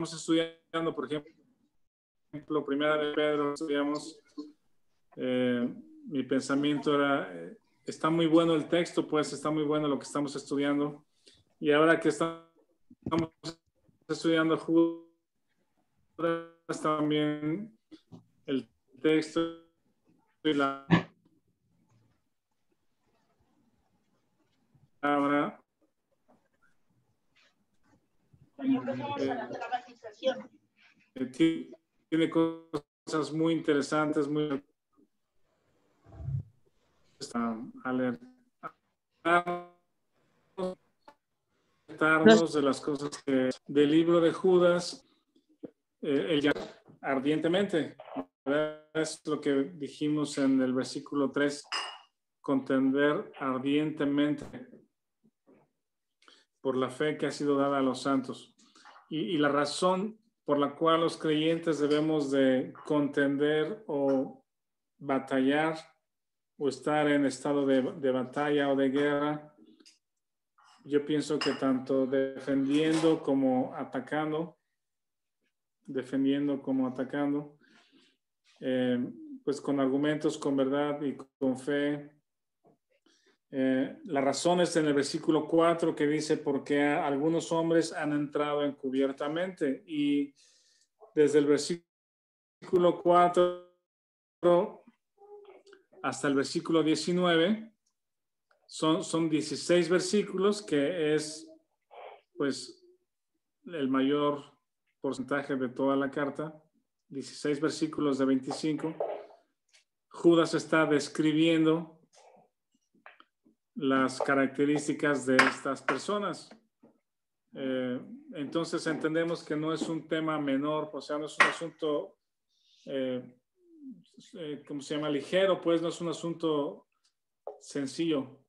estudiando, por ejemplo, primera de Pedro, estudiamos, mi pensamiento era, está muy bueno el texto, pues está muy bueno lo que estamos estudiando. Y ahora que estamos estudiando Judas, también el texto y la palabra tiene cosas muy interesantes, muy alertarnos de las cosas que del libro de Judas, el llamar ardientemente, ¿verdad? Es lo que dijimos en el versículo 3, contender ardientemente por la fe que ha sido dada a los santos. Y la razón por la cual los creyentes debemos de contender o batallar o estar en estado de batalla o de guerra, yo pienso que tanto defendiendo como atacando, pues con argumentos, con verdad y con fe. La razón es en el versículo 4 que dice, porque algunos hombres han entrado encubiertamente, y desde el versículo 4 hasta el versículo 19 son 16 versículos, que es pues el mayor porcentaje de toda la carta, 16 versículos de 25. Judas está describiendo las características de estas personas. Entonces entendemos que no es un tema menor, o sea, no es un asunto, ¿cómo se llama? Ligero, pues no es un asunto sencillo,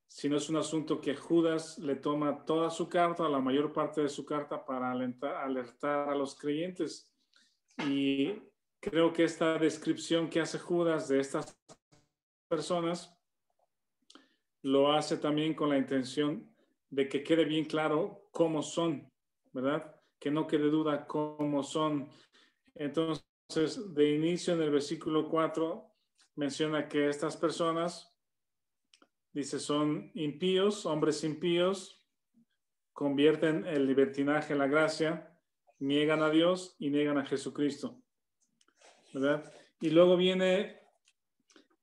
sino es un asunto que Judas le toma toda su carta, la mayor parte de su carta, para alertar a los creyentes. Y creo que esta descripción que hace Judas de estas personas lo hace también con la intención de que quede bien claro cómo son, ¿verdad? Que no quede duda cómo son. Entonces, de inicio en el versículo 4 menciona que estas personas, dice, son impíos, hombres impíos, convierten el libertinaje en la gracia, niegan a Dios y niegan a Jesucristo, ¿verdad? Y luego viene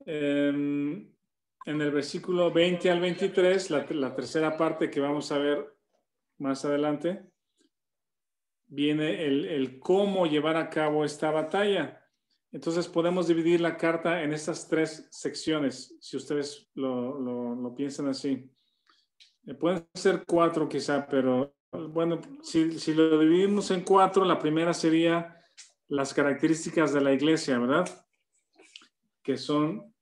en el versículo 20 al 23, la tercera parte que vamos a ver más adelante, viene el cómo llevar a cabo esta batalla. Entonces podemos dividir la carta en estas tres secciones, si ustedes lo piensan así. Pueden ser 4 quizá, pero bueno, si lo dividimos en 4, la primera sería las características de la iglesia, ¿verdad? Que son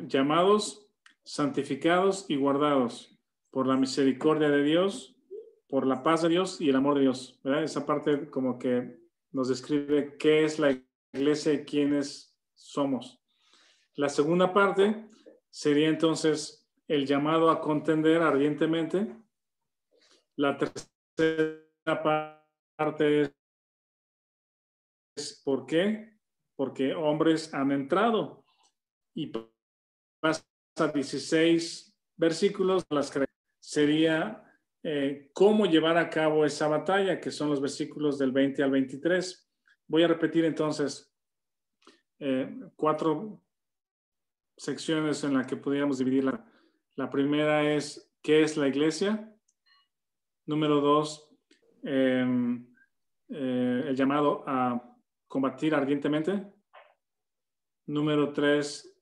llamados, santificados y guardados por la misericordia de Dios, por la paz de Dios y el amor de Dios, ¿verdad? Esa parte como que nos describe qué es la iglesia y quiénes somos. La segunda parte sería entonces el llamado a contender ardientemente. La tercera parte es ¿por qué? Porque hombres han entrado, y pasa 16 versículos. Sería cómo llevar a cabo esa batalla, que son los versículos del 20 al 23. Voy a repetir entonces 4 secciones en las que podríamos dividirla. La primera es ¿qué es la iglesia? Número 2, el llamado a combatir ardientemente. Número 3,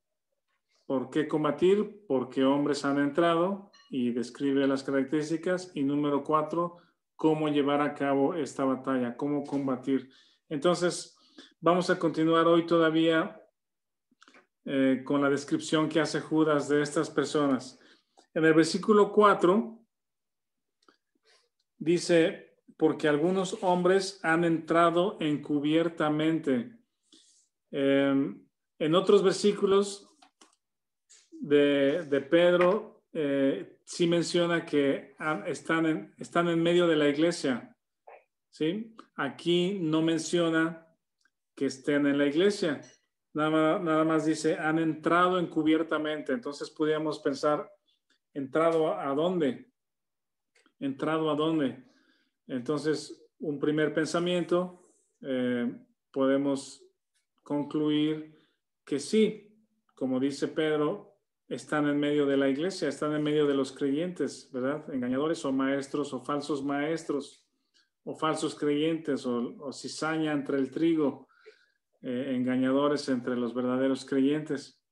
¿por qué combatir? Porque hombres han entrado, y describe las características. Y número 4, cómo llevar a cabo esta batalla, cómo combatir. Entonces, vamos a continuar hoy todavía con la descripción que hace Judas de estas personas. En el versículo 4 dice, porque algunos hombres han entrado encubiertamente. En otros versículos de Pedro sí menciona que están en medio de la iglesia, ¿sí? Aquí no menciona que estén en la iglesia. Nada más dice, han entrado encubiertamente. Entonces podríamos pensar, ¿entrado a dónde? ¿Entrado a dónde? Entonces, un primer pensamiento, podemos concluir que sí, como dice Pedro, están en medio de la iglesia, están en medio de los creyentes, ¿verdad? Engañadores o maestros o falsos maestros o falsos creyentes o cizaña entre el trigo, engañadores entre los verdaderos creyentes.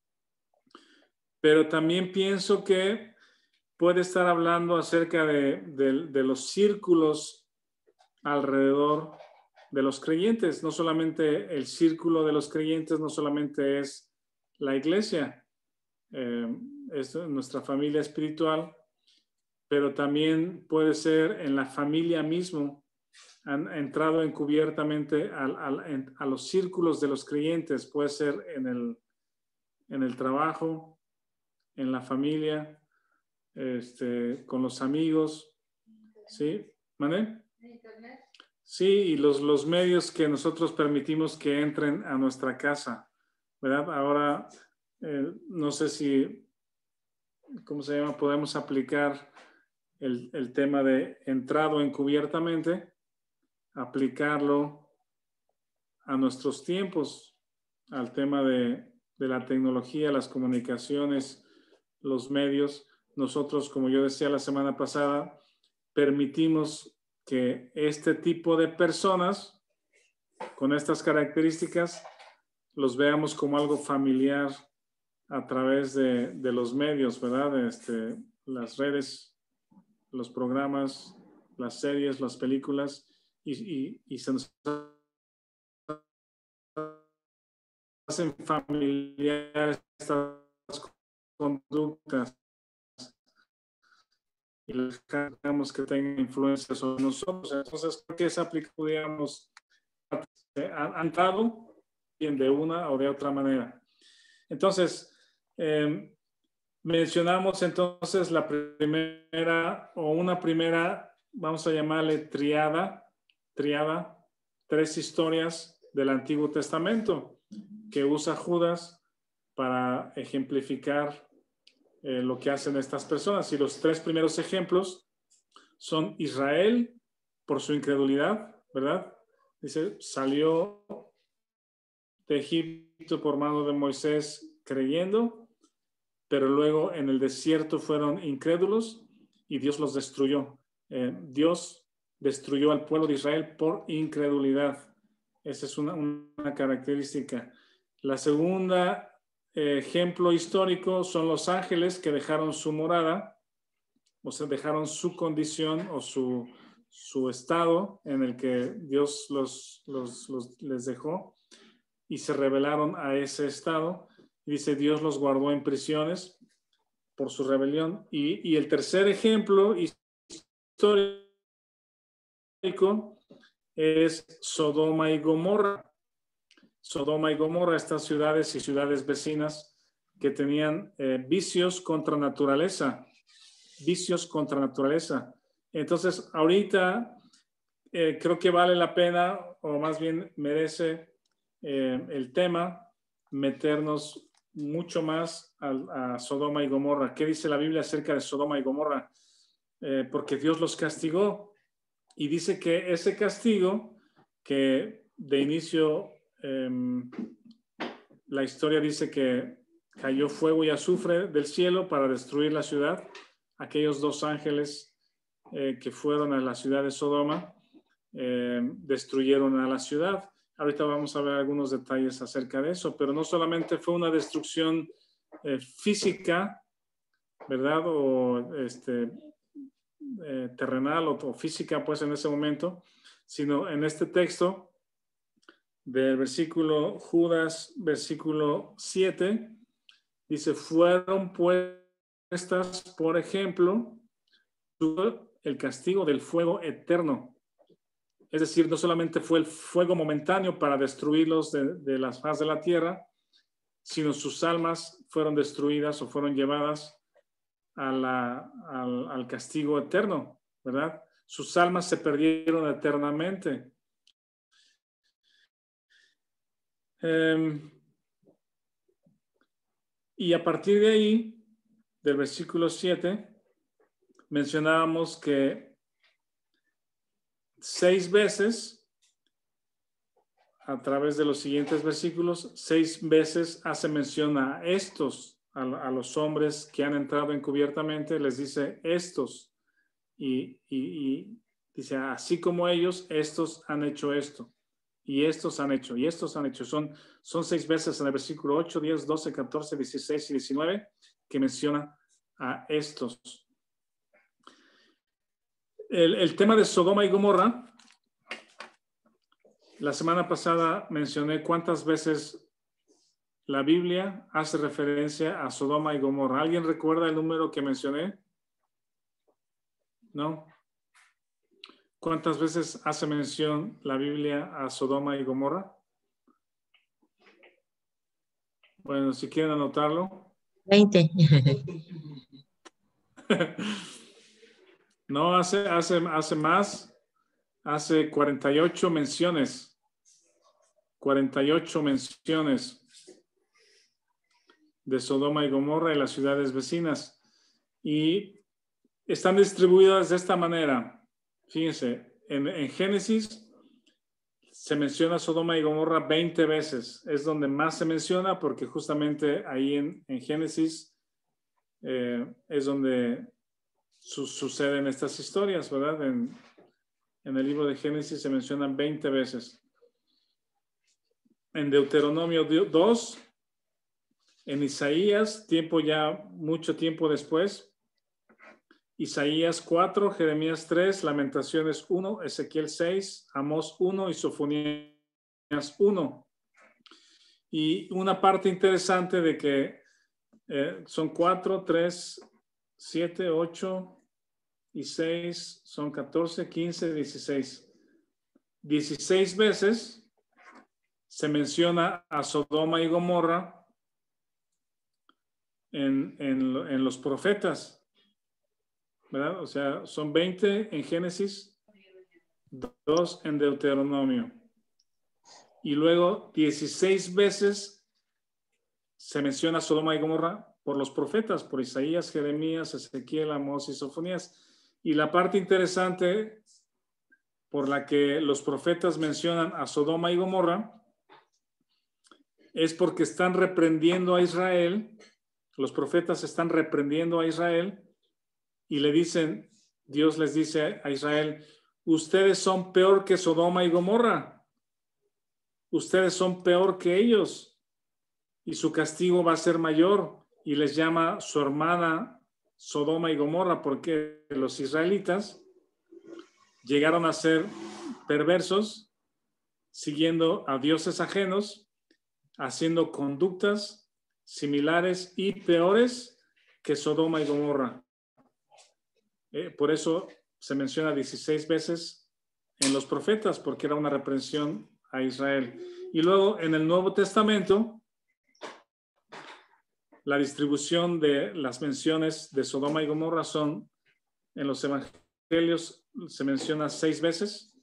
Pero también pienso que puede estar hablando acerca de los círculos alrededor de los creyentes. No solamente el círculo de los creyentes, no solamente es la iglesia, es nuestra familia espiritual, pero también puede ser en la familia mismo. Han entrado encubiertamente a los círculos de los creyentes, puede ser en el trabajo, en la familia, con los amigos, ¿sí? ¿Mané? Sí, y los medios que nosotros permitimos que entren a nuestra casa, ¿verdad? Ahora, no sé si, ¿cómo se llama? Podemos aplicar el tema de entrado encubiertamente, aplicarlo a nuestros tiempos, al tema de la tecnología, las comunicaciones, los medios. Nosotros, como yo decía la semana pasada, permitimos que este tipo de personas con estas características los veamos como algo familiar a través de los medios, ¿verdad? Las redes, los programas, las series, las películas, y se nos hacen familiares estas conductas y les dejamos que tengan influencia sobre nosotros. Entonces, creo que esa aplicación, digamos, ha entrado bien de una o de otra manera. Entonces, mencionamos entonces la primera o una primera, vamos a llamarle triada, 3 historias del Antiguo Testamento que usa Judas para ejemplificar lo que hacen estas personas. Y los 3 primeros ejemplos son Israel por su incredulidad, ¿verdad? Dice, salió de Egipto por mano de Moisés creyendo, pero luego en el desierto fueron incrédulos y Dios los destruyó. Dios destruyó al pueblo de Israel por incredulidad. Esa es una característica. La segunda ejemplo histórico son los ángeles que dejaron su morada, o sea, dejaron su condición o su estado en el que Dios les dejó y se rebelaron a ese estado. Y dice, Dios los guardó en prisiones por su rebelión. Y el tercer ejemplo histórico es Sodoma y Gomorra. Sodoma y Gomorra, estas ciudades y ciudades vecinas que tenían vicios contra naturaleza. Vicios contra naturaleza. Entonces, ahorita creo que vale la pena, o más bien merece el tema, meternos mucho más a Sodoma y Gomorra. ¿Qué dice la Biblia acerca de Sodoma y Gomorra? Porque Dios los castigó y dice que ese castigo, que de inicio la historia dice que cayó fuego y azufre del cielo para destruir la ciudad. Aquellos 2 ángeles que fueron a la ciudad de Sodoma destruyeron a la ciudad. Ahorita vamos a ver algunos detalles acerca de eso, pero no solamente fue una destrucción física, ¿verdad? O terrenal o física, pues en ese momento, sino en este texto del versículo Judas, versículo 7, dice, fueron puestas, por ejemplo, el castigo del fuego eterno. Es decir, no solamente fue el fuego momentáneo para destruirlos de la faz de la tierra, sino sus almas fueron destruidas o fueron llevadas al castigo eterno, ¿verdad? Sus almas se perdieron eternamente. Y a partir de ahí, del versículo 7, mencionábamos que 6 veces, a través de los siguientes versículos, 6 veces hace mención a estos, a los hombres que han entrado encubiertamente, les dice estos, y dice, así como ellos, estos han hecho esto, y estos han hecho, y estos han hecho. Son 6 veces en el versículo 8, 10, 12, 14, 16 y 19 que menciona a estos. El tema de Sodoma y Gomorra, la semana pasada mencioné cuántas veces la Biblia hace referencia a Sodoma y Gomorra. ¿Alguien recuerda el número que mencioné? ¿No? ¿Cuántas veces hace mención la Biblia a Sodoma y Gomorra? Bueno, si quieren anotarlo. 20. No, hace más. Hace 48 menciones. 48 menciones de Sodoma y Gomorra y las ciudades vecinas. Y están distribuidas de esta manera. Fíjense, en Génesis se menciona Sodoma y Gomorra 20 veces. Es donde más se menciona porque justamente ahí en Génesis es donde suceden estas historias, ¿verdad? En el libro de Génesis se mencionan 20 veces. En Deuteronomio 2, en Isaías, mucho tiempo después, Isaías 4, Jeremías 3, Lamentaciones 1, Ezequiel 6, Amós 1 y Sofonías 1. Y una parte interesante de que son 4, 3, 7, 8 y 6, son 14, 15, 16. 16 veces se menciona a Sodoma y Gomorra en los profetas, ¿verdad? O sea, son 20 en Génesis, 2 en Deuteronomio. Y luego 16 veces se menciona a Sodoma y Gomorra por los profetas, por Isaías, Jeremías, Ezequiel, Amós y Sofonías. Y la parte interesante por la que los profetas mencionan a Sodoma y Gomorra es porque están reprendiendo a Israel. Los profetas están reprendiendo a Israel y le dicen, Dios les dice a Israel, ustedes son peor que Sodoma y Gomorra. Ustedes son peor que ellos y su castigo va a ser mayor. Y les llama su hermana Sodoma y Gomorra porque los israelitas llegaron a ser perversos, siguiendo a dioses ajenos, haciendo conductas similares y peores que Sodoma y Gomorra. Por eso se menciona 16 veces en los profetas, porque era una reprensión a Israel. Y luego en el Nuevo Testamento, la distribución de las menciones de Sodoma y Gomorra son, en los evangelios se menciona 6 veces,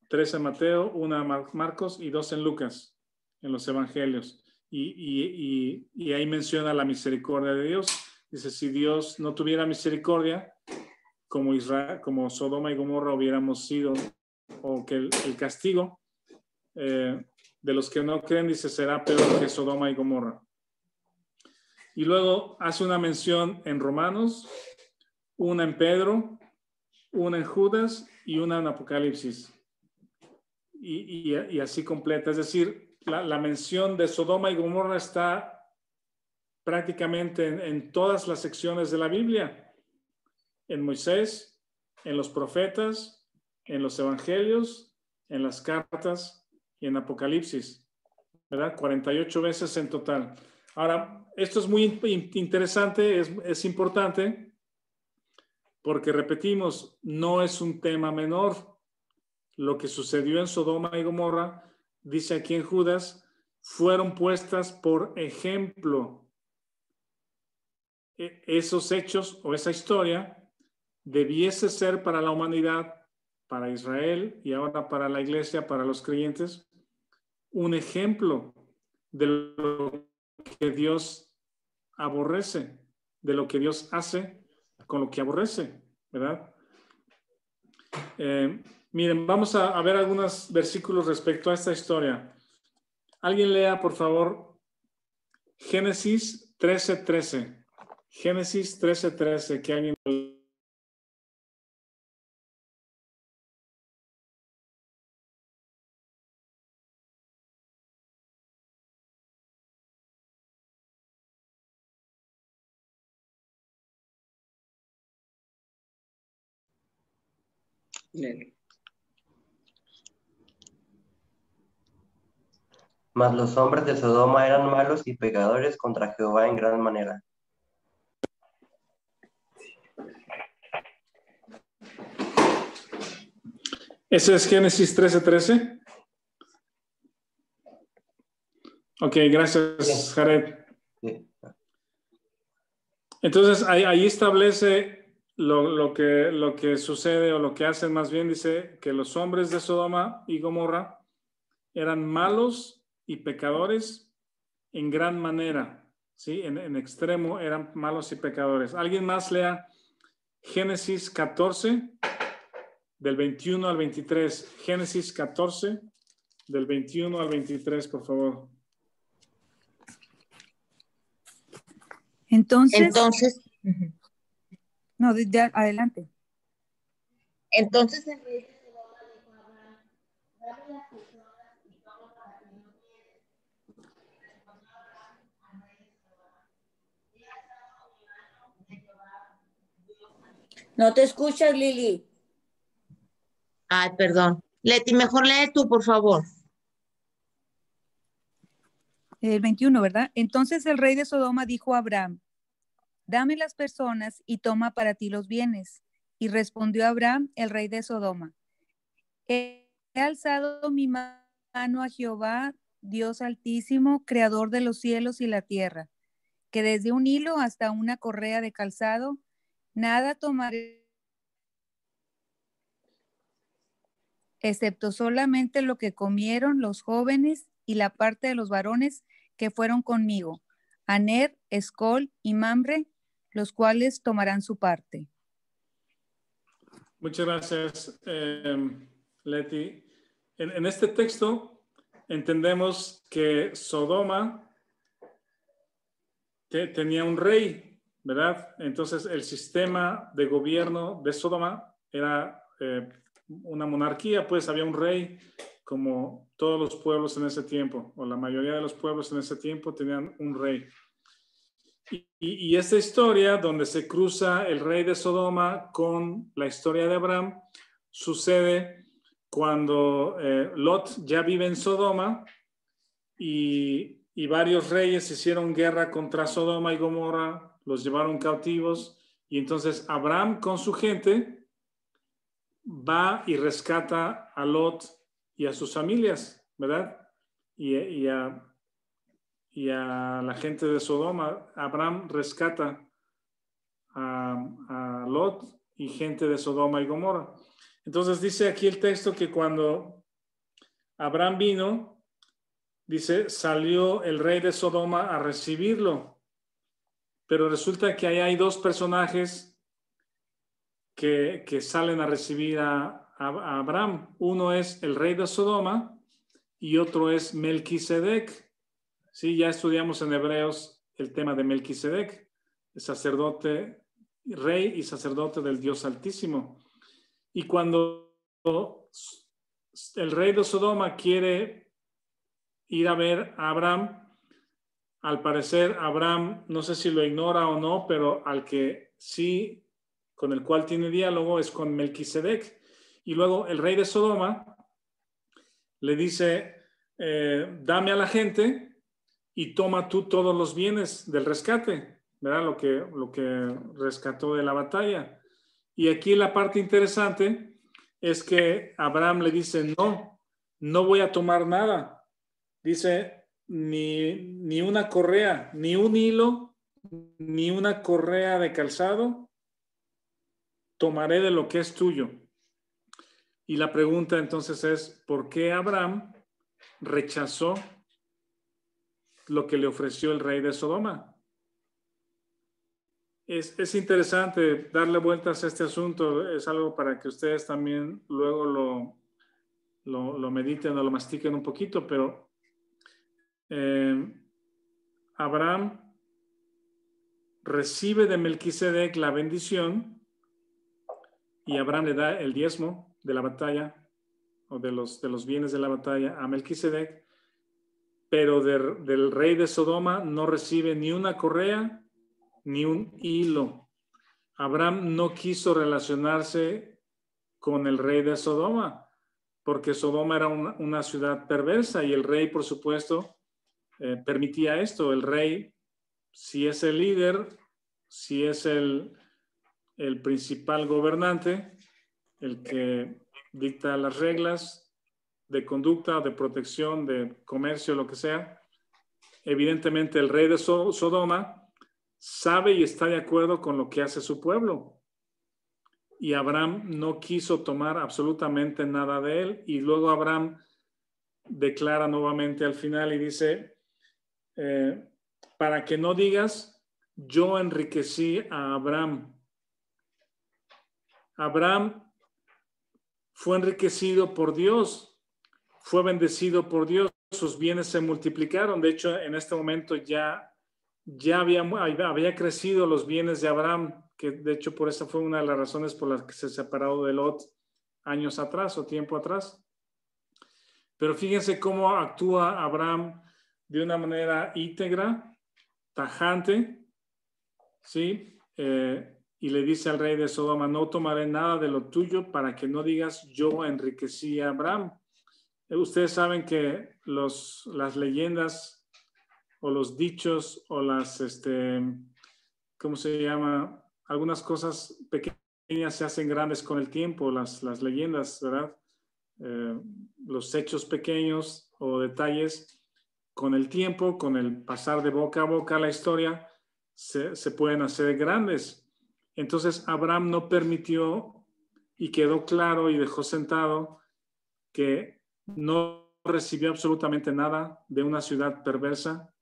3 en Mateo, 1 en Marcos y 2 en Lucas, en los evangelios. Y ahí menciona la misericordia de Dios. Dice, si Dios no tuviera misericordia, como Israel, como Sodoma y Gomorra hubiéramos sido, o que el castigo de los que no creen, dice, será peor que Sodoma y Gomorra. Y luego hace una mención en Romanos, una en Pedro, una en Judas y una en Apocalipsis. Y así completa. Es decir, la mención de Sodoma y Gomorra está prácticamente en todas las secciones de la Biblia. En Moisés, en los profetas, en los evangelios, en las cartas y en Apocalipsis, ¿verdad? 48 veces en total. Ahora, esto es muy interesante, es importante, porque repetimos, no es un tema menor. Lo que sucedió en Sodoma y Gomorra, dice aquí en Judas, fueron puestas por ejemplo. esos hechos o esa historia debiese ser para la humanidad, para Israel y ahora para la iglesia, para los creyentes, un ejemplo de lo que Dios aborrece, de lo que Dios hace con lo que aborrece, ¿verdad? Miren, vamos a ver algunos versículos respecto a esta historia. Alguien lea, por favor, Génesis 13:13. Génesis 13:13, que alguien... Mas los hombres de Sodoma eran malos y pecadores contra Jehová en gran manera. ¿Ese es Génesis 13:13? Ok, gracias, Jared. Sí. Entonces, ahí establece lo que sucede o lo que hacen más bien. Dice que los hombres de Sodoma y Gomorra eran malos y pecadores en gran manera, ¿sí? En extremo eran malos y pecadores. ¿Alguien más lea Génesis 14, del 21 al 23? Génesis 14, del 21 al 23, por favor. Entonces, No, adelante. entonces el rey de Sodoma dijo a Abraham, dame las personas y toma para ti no tienes. Y respondió Abraham al rey de Sodoma, he alzado mi mano de Jehová, Dios altísimo. No te escuchas, Lili. Ay, perdón. Leti, mejor lee tú, por favor. El 21, ¿verdad? Entonces el rey de Sodoma dijo a Abraham, dame las personas y toma para ti los bienes. Y respondió Abraham, el rey de Sodoma, he alzado mi mano a Jehová, Dios altísimo, creador de los cielos y la tierra, que desde un hilo hasta una correa de calzado, nada tomaré, excepto solamente lo que comieron los jóvenes y la parte de los varones que fueron conmigo, Aner, Escol y Mamre, los cuales tomarán su parte. Muchas gracias, Leti. En este texto entendemos que Sodoma tenía un rey, ¿verdad? Entonces el sistema de gobierno de Sodoma era una monarquía, pues había un rey, como todos los pueblos en ese tiempo, o la mayoría de los pueblos en ese tiempo tenían un rey. Y esta historia donde se cruza el rey de Sodoma con la historia de Abraham sucede cuando Lot ya vive en Sodoma y varios reyes hicieron guerra contra Sodoma y Gomorra, los llevaron cautivos y entonces Abraham con su gente va y rescata a Lot y a sus familias, ¿verdad? Y a la gente de Sodoma. Abraham rescata a Lot y gente de Sodoma y Gomorra. Entonces dice aquí el texto que cuando Abraham vino, dice, salió el rey de Sodoma a recibirlo. Pero resulta que ahí hay dos personajes que salen a recibir a Abraham. Uno es el rey de Sodoma y otro es Melquisedec. Sí, ya estudiamos en Hebreos el tema de Melquisedec, el sacerdote, rey y sacerdote del Dios Altísimo. Y cuando el rey de Sodoma quiere ir a ver a Abraham, al parecer Abraham, no sé si lo ignora o no, pero al que sí, con el cual tiene diálogo es con Melquisedec. Y luego el rey de Sodoma le dice, dame a la gente y toma tú todos los bienes del rescate, ¿verdad? Lo que rescató de la batalla. Y aquí la parte interesante es que Abraham le dice, no voy a tomar nada. Dice, ni una correa, ni un hilo, ni una correa de calzado tomaré de lo que es tuyo. Y la pregunta entonces es, ¿por qué Abraham rechazó lo que le ofreció el rey de Sodoma? Es interesante darle vueltas a este asunto. Es algo para que ustedes también luego lo mediten o lo mastiquen un poquito, pero Abraham recibe de Melquisedec la bendición y Abraham le da el diezmo de la batalla o de los bienes de la batalla a Melquisedec, pero del rey de Sodoma no recibe ni una correa ni un hilo. Abraham no quiso relacionarse con el rey de Sodoma, porque Sodoma era una ciudad perversa y el rey, por supuesto, permitía esto. El rey, si es el líder, si es el principal gobernante, el que dicta las reglas de conducta, de protección, de comercio, lo que sea, evidentemente el rey de Sodoma sabe y está de acuerdo con lo que hace su pueblo. Y Abraham no quiso tomar absolutamente nada de él. Y luego Abraham declara nuevamente al final y dice, para que no digas, yo enriquecí a Abraham. Abraham fue enriquecido por Dios, fue bendecido por Dios, sus bienes se multiplicaron. De hecho, en este momento ya había crecido los bienes de Abraham, que de hecho por esa fue una de las razones por las que se separó de Lot años atrás o tiempo atrás. Pero fíjense cómo actúa Abraham de una manera íntegra, tajante, ¿sí? Y le dice al rey de Sodoma, no tomaré nada de lo tuyo para que no digas yo enriquecí a Abraham. Ustedes saben que las leyendas o los dichos o las, ¿cómo se llama? Algunas cosas pequeñas se hacen grandes con el tiempo, las leyendas, ¿verdad? Los hechos pequeños o detalles con el tiempo, con el pasar de boca a boca la historia, se pueden hacer grandes. Entonces Abraham no permitió y quedó claro y dejó sentado que no recibió absolutamente nada de una ciudad perversa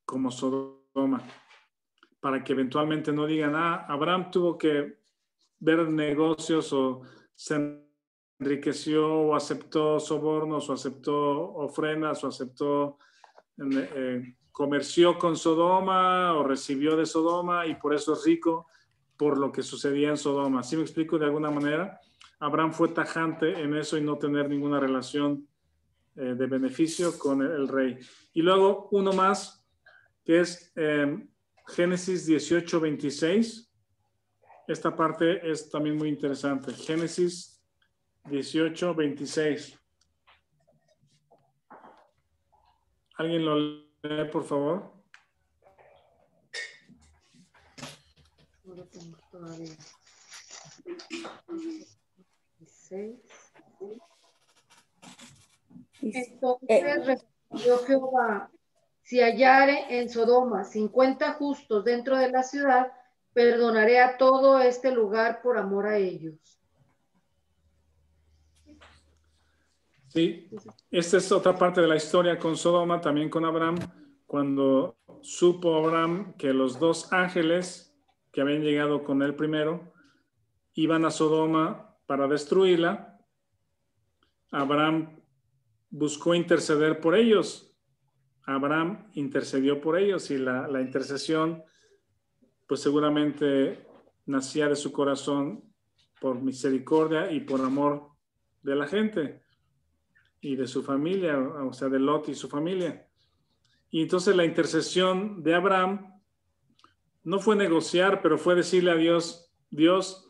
como Sodoma, para que eventualmente no digan, Abraham tuvo que ver negocios o se enriqueció o aceptó sobornos o aceptó ofrendas o aceptó, comerció con Sodoma o recibió de Sodoma y por eso es rico por lo que sucedía en Sodoma. ¿Sí me explico de alguna manera? Abraham fue tajante en eso y no tener ninguna relación de beneficio con el rey. Y luego uno más, que es Génesis 18:26. Esta parte es también muy interesante. Génesis 18:26. ¿Alguien lo lee, por favor? No lo tengo todavía. 16. Entonces respondió Jehová, si hallare en Sodoma 50 justos dentro de la ciudad, perdonaré a todo este lugar por amor a ellos. Sí, esta es otra parte de la historia con Sodoma, también con Abraham, cuando supo Abraham que los dos ángeles que habían llegado con él primero iban a Sodoma para destruirla. Abraham buscó interceder por ellos. Abraham intercedió por ellos y la intercesión pues seguramente nacía de su corazón por misericordia y por amor de la gente y de su familia, o sea, de Lot y su familia. Y entonces la intercesión de Abraham no fue negociar, pero fue decirle a Dios, Dios,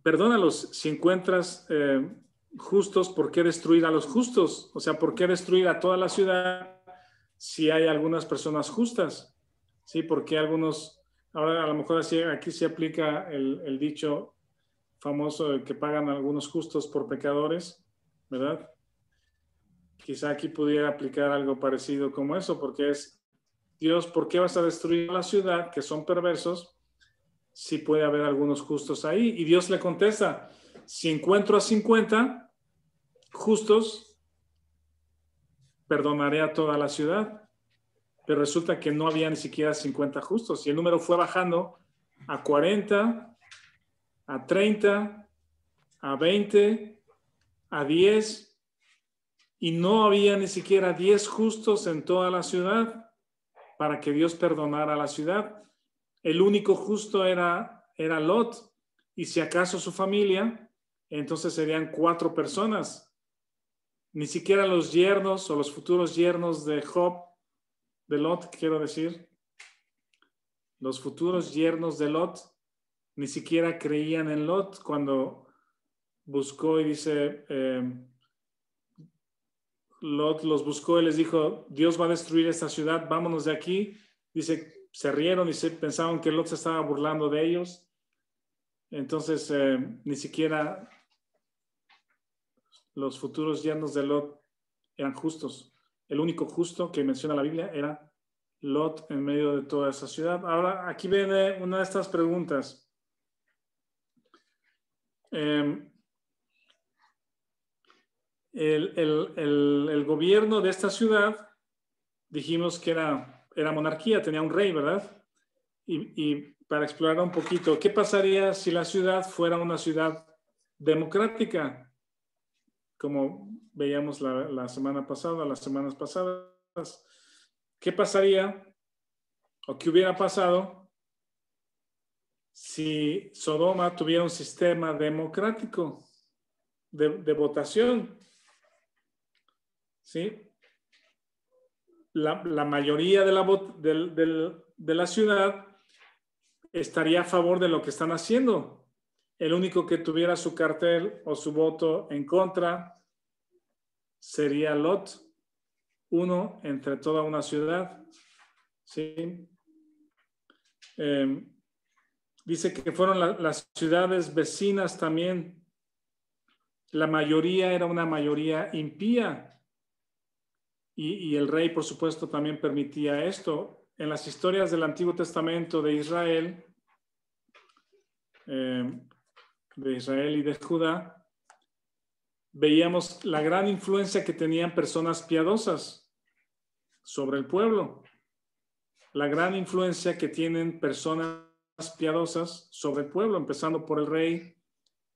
perdónalos si encuentras justos, ¿por qué destruir a los justos? O sea, ¿por qué destruir a toda la ciudad si hay algunas personas justas? Sí, porque algunos, ahora a lo mejor aquí se aplica el dicho famoso de que pagan a algunos justos por pecadores, ¿verdad? Quizá aquí pudiera aplicar algo parecido como eso, porque es Dios, ¿por qué vas a destruir la ciudad, que son perversos, si puede haber algunos justos ahí? Y Dios le contesta, si encuentro a 50 justos, perdonaré a toda la ciudad. Pero resulta que no había ni siquiera 50 justos. Y el número fue bajando a 40, a 30, a 20, a 10. Y no había ni siquiera 10 justos en toda la ciudad para que Dios perdonara a la ciudad. El único justo era Lot. Y si acaso su familia, entonces serían 4 personas. Ni siquiera los yernos o los futuros yernos de Job, de Lot, quiero decir, los futuros yernos de Lot ni siquiera creían en Lot cuando buscó y dice, Lot los buscó y les dijo, Dios va a destruir esta ciudad, vámonos de aquí. Dice, se rieron y pensaban que Lot se estaba burlando de ellos. Entonces, ni siquiera los futuros yernos de Lot eran justos. El único justo que menciona la Biblia era Lot en medio de toda esa ciudad. Ahora, aquí viene una de estas preguntas. El gobierno de esta ciudad, dijimos que era monarquía, tenía un rey, ¿verdad? Y para explorar un poquito, ¿qué pasaría si la ciudad fuera una ciudad democrática? Como veíamos la semana pasada, las semanas pasadas. ¿Qué pasaría o qué hubiera pasado si Sodoma tuviera un sistema democrático de votación? ¿Sí? La mayoría de la ciudad estaría a favor de lo que están haciendo. El único que tuviera su cartel o su voto en contra sería Lot, uno entre toda una ciudad. ¿Sí? Dice que fueron las ciudades vecinas también. La mayoría era una mayoría impía. Y el rey, por supuesto, también permitía esto. En las historias del Antiguo Testamento de Israel y de Judá, veíamos la gran influencia que tenían personas piadosas sobre el pueblo. La gran influencia que tienen personas piadosas sobre el pueblo, empezando por el rey,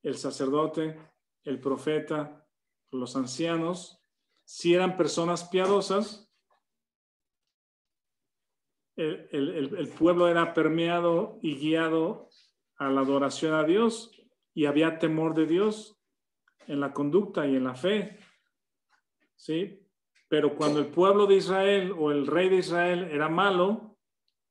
el sacerdote, el profeta, los ancianos. Si eran personas piadosas, el pueblo era permeado y guiado a la adoración a Dios y había temor de Dios en la conducta y en la fe. ¿Sí? Pero cuando el pueblo de Israel o el rey de Israel era malo,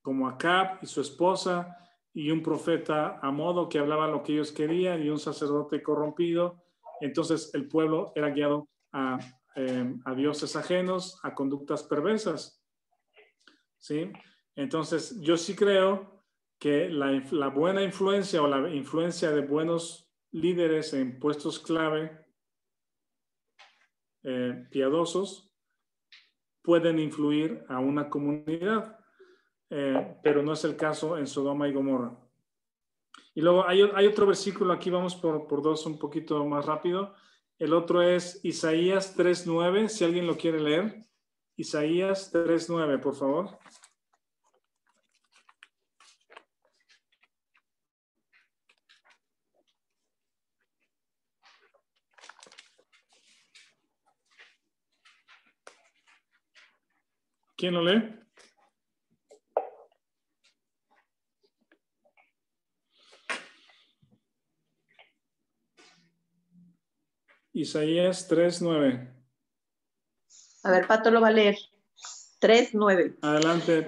como Acab y su esposa y un profeta a modo que hablaba lo que ellos querían y un sacerdote corrompido, entonces el pueblo era guiado a dioses ajenos, a conductas perversas. ¿Sí? Entonces yo sí creo que la buena influencia o la influencia de buenos líderes en puestos clave piadosos pueden influir a una comunidad, pero no es el caso en Sodoma y Gomorra. Y luego hay otro versículo, aquí vamos por dos un poquito más rápido. El otro es Isaías 3:9, si alguien lo quiere leer. Isaías 3:9, por favor. ¿Quién lo lee? Isaías 3:9. A ver, Pato lo va a leer. 3:9. Adelante.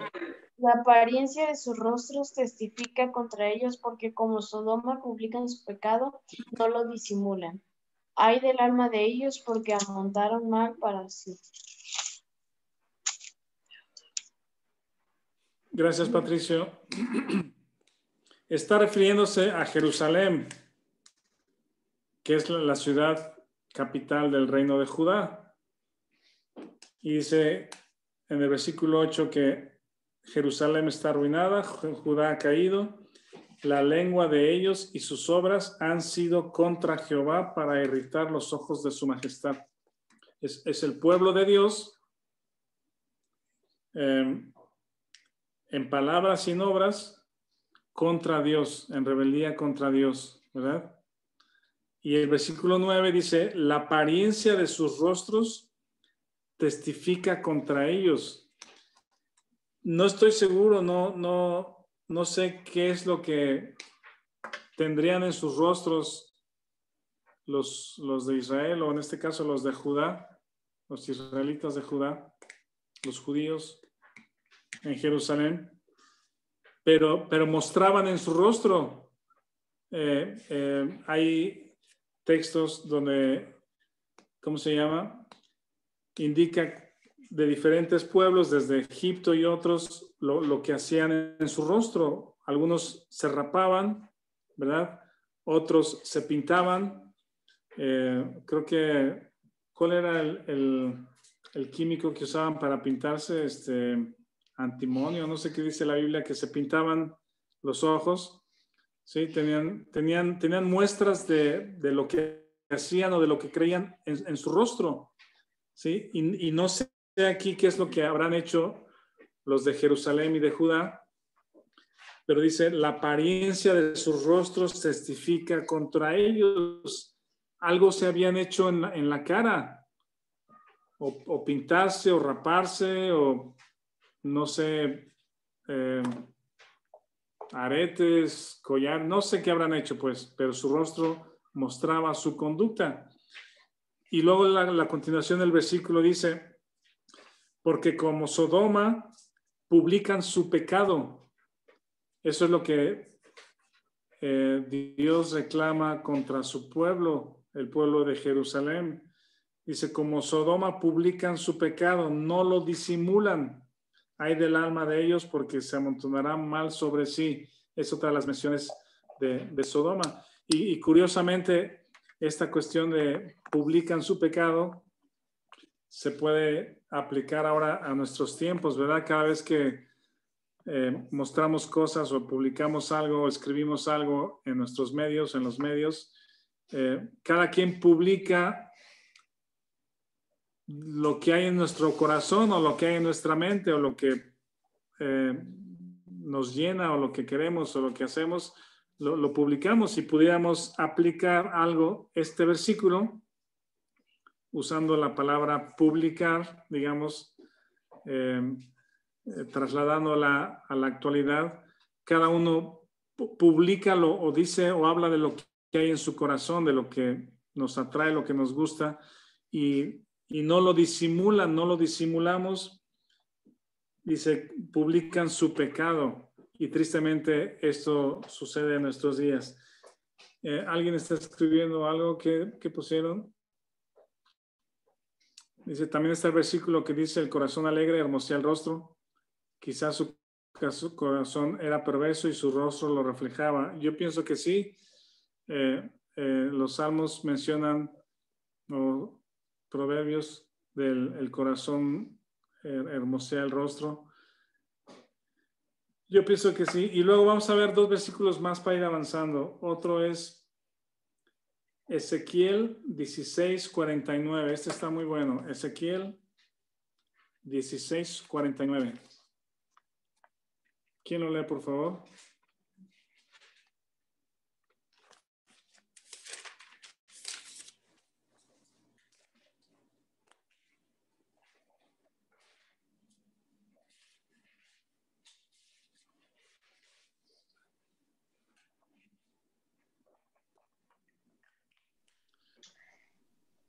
La apariencia de sus rostros testifica contra ellos, porque como Sodoma publican su pecado, no lo disimulan. Ay del alma de ellos, porque amontaron mal para sí. Gracias, Patricio. Está refiriéndose a Jerusalén, que es la ciudad capital del reino de Judá. Y dice en el versículo 8 que Jerusalén está arruinada, Judá ha caído. La lengua de ellos y sus obras han sido contra Jehová para irritar los ojos de su majestad. Es el pueblo de Dios, en palabras y en obras, contra Dios, en rebeldía contra Dios, ¿verdad? Y el versículo 9 dice, la apariencia de sus rostros testifica contra ellos. No estoy seguro, no sé qué es lo que tendrían en sus rostros los de Israel, o en este caso los de Judá, los israelitas de Judá, los judíos en Jerusalén, pero mostraban en su rostro. Hay textos donde, ¿cómo se llama? Indica de diferentes pueblos, desde Egipto y otros, lo que hacían en su rostro. Algunos se rapaban, ¿verdad? Otros se pintaban. Creo que, ¿cuál era el químico que usaban para pintarse? Antimonio, no sé qué dice la Biblia, que se pintaban los ojos. Sí, tenían muestras de lo que hacían o de lo que creían en su rostro. ¿Sí? Y no sé aquí qué es lo que habrán hecho los de Jerusalén y de Judá, pero dice, la apariencia de sus rostros testifica contra ellos. Algo se habían hecho en la cara, o pintarse, o raparse, o no sé, aretes, collar, no sé qué habrán hecho, pues, pero su rostro mostraba su conducta. Y luego la continuación del versículo dice, porque como Sodoma publican su pecado. Eso es lo que Dios reclama contra su pueblo, el pueblo de Jerusalén. Dice, como Sodoma publican su pecado, no lo disimulan. Ay del alma de ellos porque se amontonará mal sobre sí. Es otra de las menciones de Sodoma. Y curiosamente, esta cuestión de publican su pecado se puede aplicar ahora a nuestros tiempos, ¿verdad? Cada vez que mostramos cosas o publicamos algo o escribimos algo en nuestros medios, en los medios, cada quien publica lo que hay en nuestro corazón o lo que hay en nuestra mente o lo que nos llena o lo que queremos o lo que hacemos, lo publicamos. Si pudiéramos aplicar algo, este versículo, usando la palabra publicar, digamos, trasladándola a la actualidad, cada uno publica o dice o habla de lo que hay en su corazón, de lo que nos atrae, lo que nos gusta, y no lo disimulan, no lo disimulamos. Dice, publican su pecado, y tristemente esto sucede en nuestros días. ¿Alguien está escribiendo algo que pusieron? Dice, también está el versículo que dice, el corazón alegre hermosea el rostro. Quizás su corazón era perverso y su rostro lo reflejaba. Yo pienso que sí. Los salmos mencionan, o proverbios, del corazón hermosea el rostro. Yo pienso que sí. Y luego vamos a ver dos versículos más para ir avanzando. Otro es Ezequiel 16:49. Este está muy bueno. Ezequiel 16:49. ¿Quién lo lee, por favor?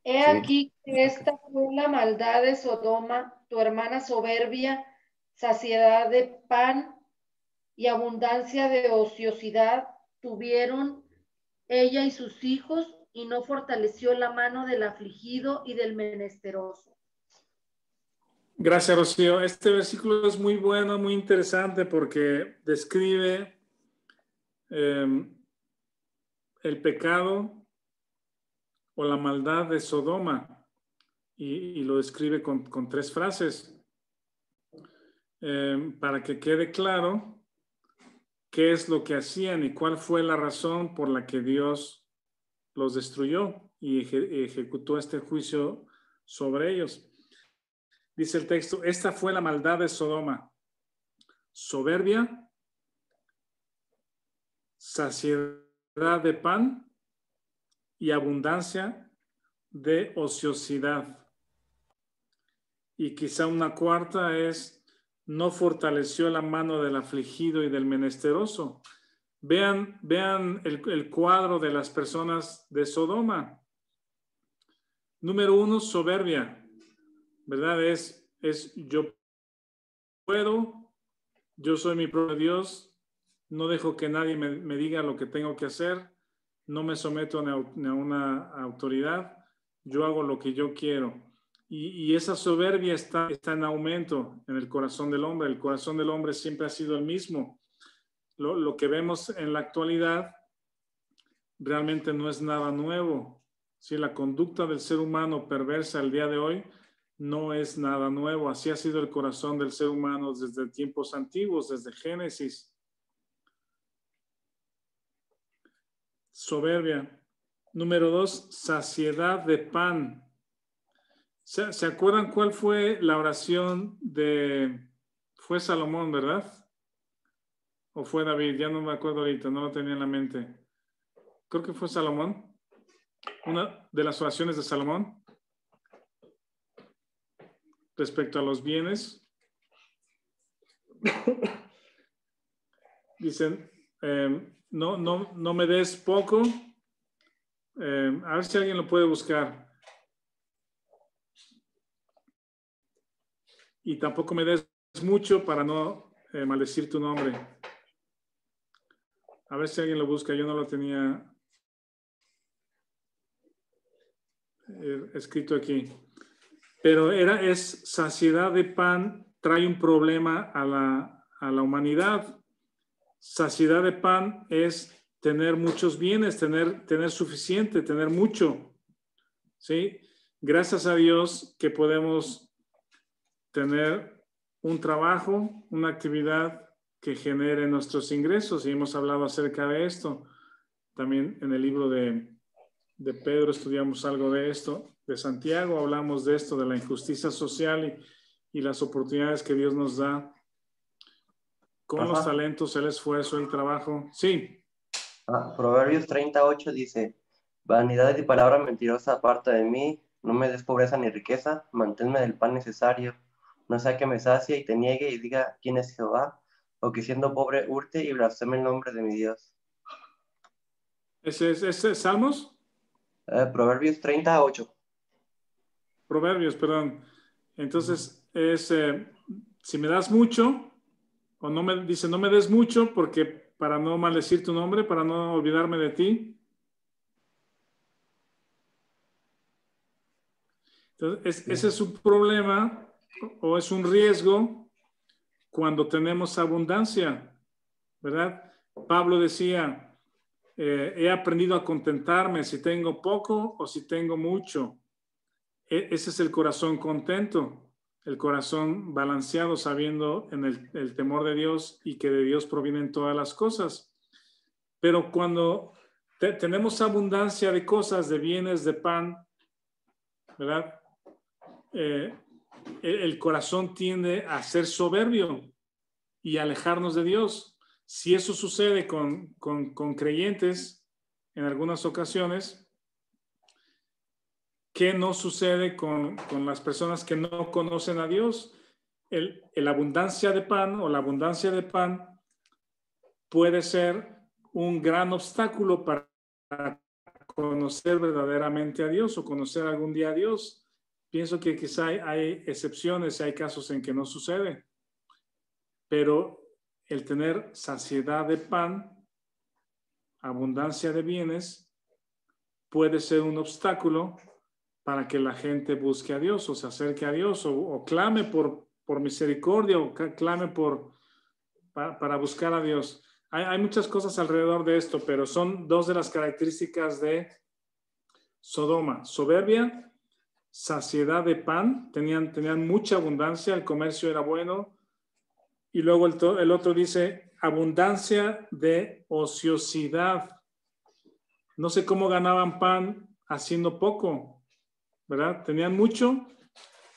He aquí que esta fue la maldad de Sodoma, tu hermana soberbia, saciedad de pan y abundancia de ociosidad tuvieron ella y sus hijos, y no fortaleció la mano del afligido y del menesteroso. Gracias, Rocío. Este versículo es muy bueno, muy interesante, porque describe el pecado o la maldad de Sodoma, y lo describe con tres frases. para que quede claro qué es lo que hacían y cuál fue la razón por la que Dios los destruyó y ejecutó este juicio sobre ellos. Dice el texto, esta fue la maldad de Sodoma: soberbia, saciedad de pan y abundancia de ociosidad. Y quizá una cuarta es, no fortaleció la mano del afligido y del menesteroso. Vean el cuadro de las personas de Sodoma. Número 1, soberbia, ¿verdad? Es yo puedo, yo soy mi propio Dios, no dejo que nadie me diga lo que tengo que hacer, no me someto a una autoridad, yo hago lo que yo quiero. Y esa soberbia está en aumento en el corazón del hombre. El corazón del hombre siempre ha sido el mismo. Lo que vemos en la actualidad realmente no es nada nuevo. ¿Sí? La conducta del ser humano perversa al día de hoy no es nada nuevo. Así ha sido el corazón del ser humano desde tiempos antiguos, desde Génesis. Soberbia. Número 2, saciedad de pan. ¿Se acuerdan cuál fue la oración fue Salomón, verdad? ¿O fue David? Ya no me acuerdo ahorita, no lo tenía en la mente. Creo que fue Salomón. Una de las oraciones de Salomón respecto a los bienes. Dicen, no me des poco. A ver si alguien lo puede buscar. Y tampoco me des mucho para no maldecir tu nombre. A ver si alguien lo busca. Yo no lo tenía escrito aquí. Pero es saciedad de pan, trae un problema a la humanidad. Saciedad de pan es tener muchos bienes, tener suficiente, tener mucho. ¿Sí? Gracias a Dios que podemos tener un trabajo, una actividad que genere nuestros ingresos, y hemos hablado acerca de esto. También en el libro de Pedro estudiamos algo de esto, de Santiago hablamos de esto, de la injusticia social y las oportunidades que Dios nos da con los talentos, el esfuerzo, el trabajo. Sí. Proverbios 38 dice, vanidad y palabra mentirosa aparta de mí, no me des pobreza ni riqueza, manténme del pan necesario. No sea que me sacie y te niegue y diga quién es Jehová, o que siendo pobre hurte y blasfeme el nombre de mi Dios. ¿Ese es Salmos? Proverbios 38. Proverbios, perdón. Entonces, si me das mucho, o no me des mucho, porque para no maldecir tu nombre, para no olvidarme de ti. Entonces, ese es un problema o es un riesgo cuando tenemos abundancia, ¿verdad? Pablo decía, he aprendido a contentarme si tengo poco o si tengo mucho. Ese es el corazón contento, el corazón balanceado, sabiendo en el temor de Dios y que de Dios provienen todas las cosas. Pero cuando tenemos abundancia de cosas, de bienes, de pan, ¿verdad? El corazón tiende a ser soberbio y alejarnos de Dios. Si eso sucede con creyentes en algunas ocasiones, ¿qué no sucede con las personas que no conocen a Dios? La abundancia de pan o la abundancia de pan puede ser un gran obstáculo para conocer verdaderamente a Dios o conocer algún día a Dios. Pienso que quizá hay excepciones, hay casos en que no sucede, pero el tener saciedad de pan, abundancia de bienes, puede ser un obstáculo para que la gente busque a Dios o se acerque a Dios o clame por misericordia o clame para buscar a Dios. Hay muchas cosas alrededor de esto, pero son dos de las características de Sodoma: soberbia, saciedad de pan, tenían mucha abundancia, el comercio era bueno, Y luego el otro dice abundancia de ociosidad. No sé cómo ganaban pan haciendo poco, ¿verdad? Tenían mucho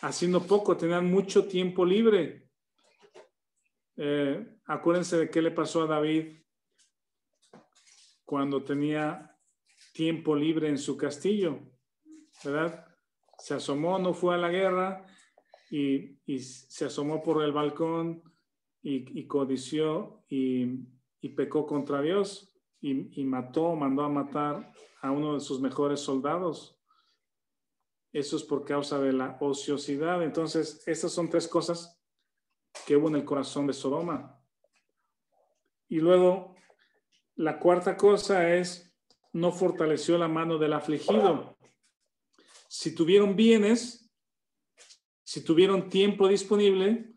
haciendo poco, tenían mucho tiempo libre. Acuérdense de qué le pasó a David cuando tenía tiempo libre en su castillo, ¿verdad? Se asomó, no fue a la guerra y se asomó por el balcón y codició y pecó contra Dios y mandó a matar a uno de sus mejores soldados. Eso es por causa de la ociosidad. Entonces, estas son 3 cosas que hubo en el corazón de Sodoma. Y luego, la cuarta cosa es, no fortaleció la mano del afligido. Si tuvieron bienes, si tuvieron tiempo disponible,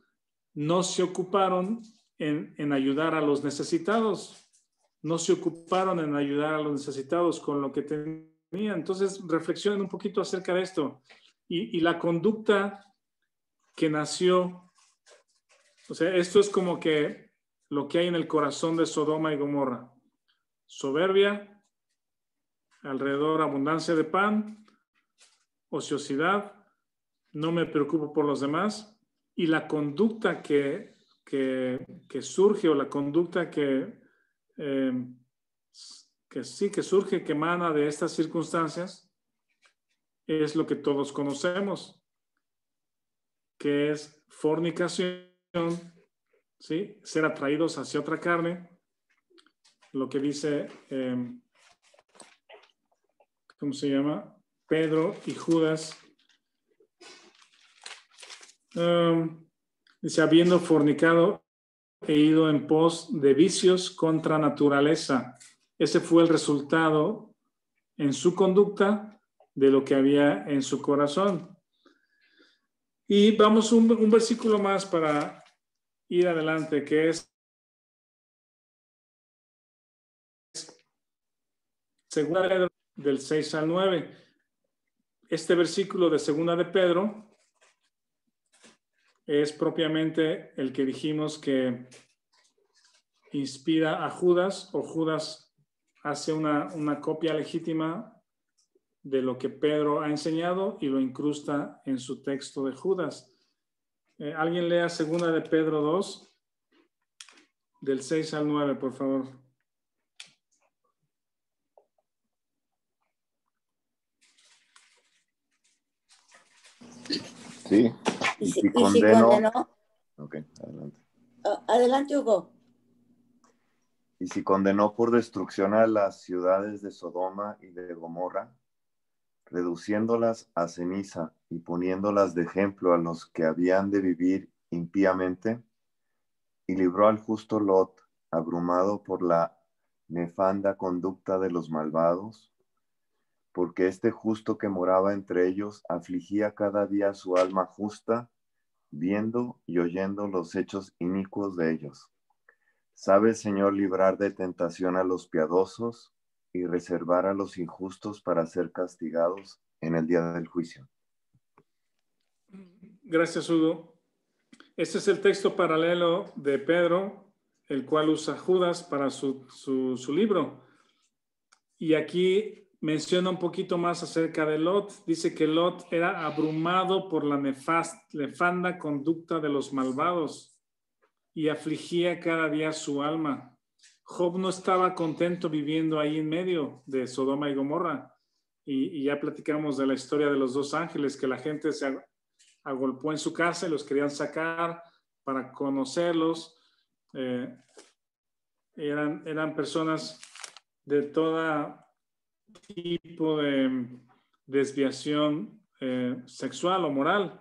no se ocuparon en ayudar a los necesitados. No se ocuparon en ayudar a los necesitados con lo que tenían. Entonces, reflexionen un poquito acerca de esto. Y la conducta que nació, o sea, esto es como que lo que hay en el corazón de Sodoma y Gomorra. Soberbia, alrededor abundancia de pan, ociosidad, no me preocupo por los demás, y la conducta que surge, o la conducta que surge, que emana de estas circunstancias, es lo que todos conocemos, que es fornicación, ¿sí? Ser atraídos hacia otra carne, lo que dice, ¿cómo se llama? Pedro y Judas. Dice, habiendo fornicado e ido en pos de vicios contra naturaleza. Ese fue el resultado en su conducta de lo que había en su corazón. Y vamos un versículo más para ir adelante, que es Segunda de Pedro, del 6 al 9. Este versículo de Segunda de Pedro es propiamente el que dijimos que inspira a Judas, o Judas hace una copia legítima de lo que Pedro ha enseñado y lo incrusta en su texto de Judas. ¿Alguien lea Segunda de Pedro 2, del 6 al 9, por favor? Sí. Y si condenó. Ok, adelante. Adelante, Hugo. Y si condenó por destrucción a las ciudades de Sodoma y de Gomorra, reduciéndolas a ceniza y poniéndolas de ejemplo a los que habían de vivir impíamente, y libró al justo Lot, abrumado por la nefanda conducta de los malvados, porque este justo que moraba entre ellos afligía cada día su alma justa, viendo y oyendo los hechos inicuos de ellos. Sabe el Señor librar de tentación a los piadosos y reservar a los injustos para ser castigados en el día del juicio. Gracias, Hugo. Este es el texto paralelo de Pedro, el cual usa Judas para su libro. Y aquí menciona un poquito más acerca de Lot. Dice que Lot era abrumado por la nefanda conducta de los malvados y afligía cada día su alma. Job no estaba contento viviendo ahí en medio de Sodoma y Gomorra. Y ya platicamos de la historia de los 2 ángeles, que la gente se agolpó en su casa y los querían sacar para conocerlos. Eran personas de todo tipo de desviación sexual o moral.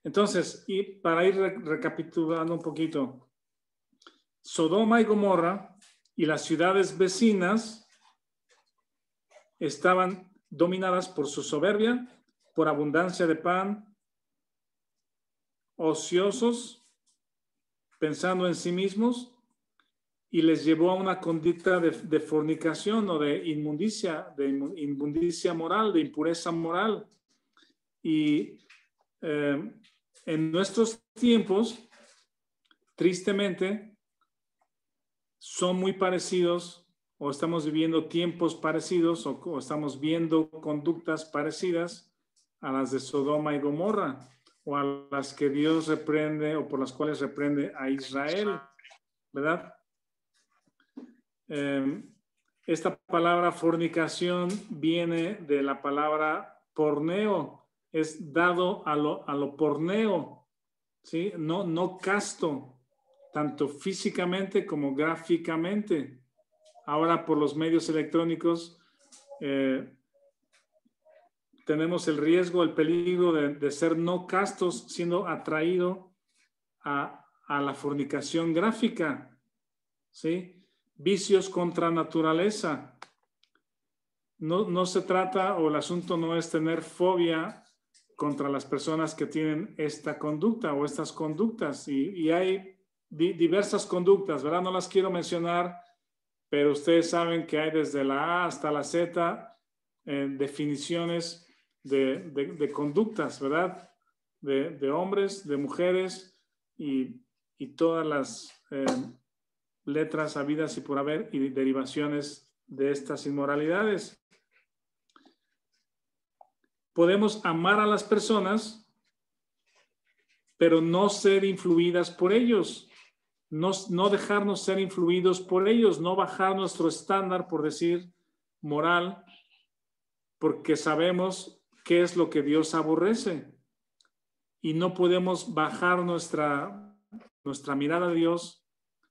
Entonces, y para ir recapitulando un poquito, Sodoma y Gomorra y las ciudades vecinas estaban dominadas por su soberbia, por abundancia de pan, ociosos, pensando en sí mismos, y les llevó a una conducta de fornicación o de inmundicia moral, de impureza moral. Y en nuestros tiempos tristemente, son muy parecidos o estamos viviendo tiempos parecidos o estamos viendo conductas parecidas a las de Sodoma y Gomorra o a las que Dios reprende o por las cuales reprende a Israel, ¿verdad? Esta palabra fornicación viene de la palabra porneo, es dado a lo porneo, ¿sí? No casto, tanto físicamente como gráficamente. Ahora por los medios electrónicos tenemos el riesgo, el peligro de ser no castos, siendo atraído a la fornicación gráfica, ¿sí? Vicios contra naturaleza. No se trata, o el asunto no es tener fobia contra las personas que tienen esta conducta o estas conductas. Y hay diversas conductas, ¿verdad? No las quiero mencionar, pero ustedes saben que hay desde la A hasta la Z definiciones de conductas, ¿verdad? De hombres, de mujeres y todas las letras habidas y por haber y derivaciones de estas inmoralidades. Podemos amar a las personas, pero no ser influidas por ellos, no dejarnos ser influidos por ellos, no bajar nuestro estándar, por decir, moral, porque sabemos qué es lo que Dios aborrece y no podemos bajar nuestra mirada de Dios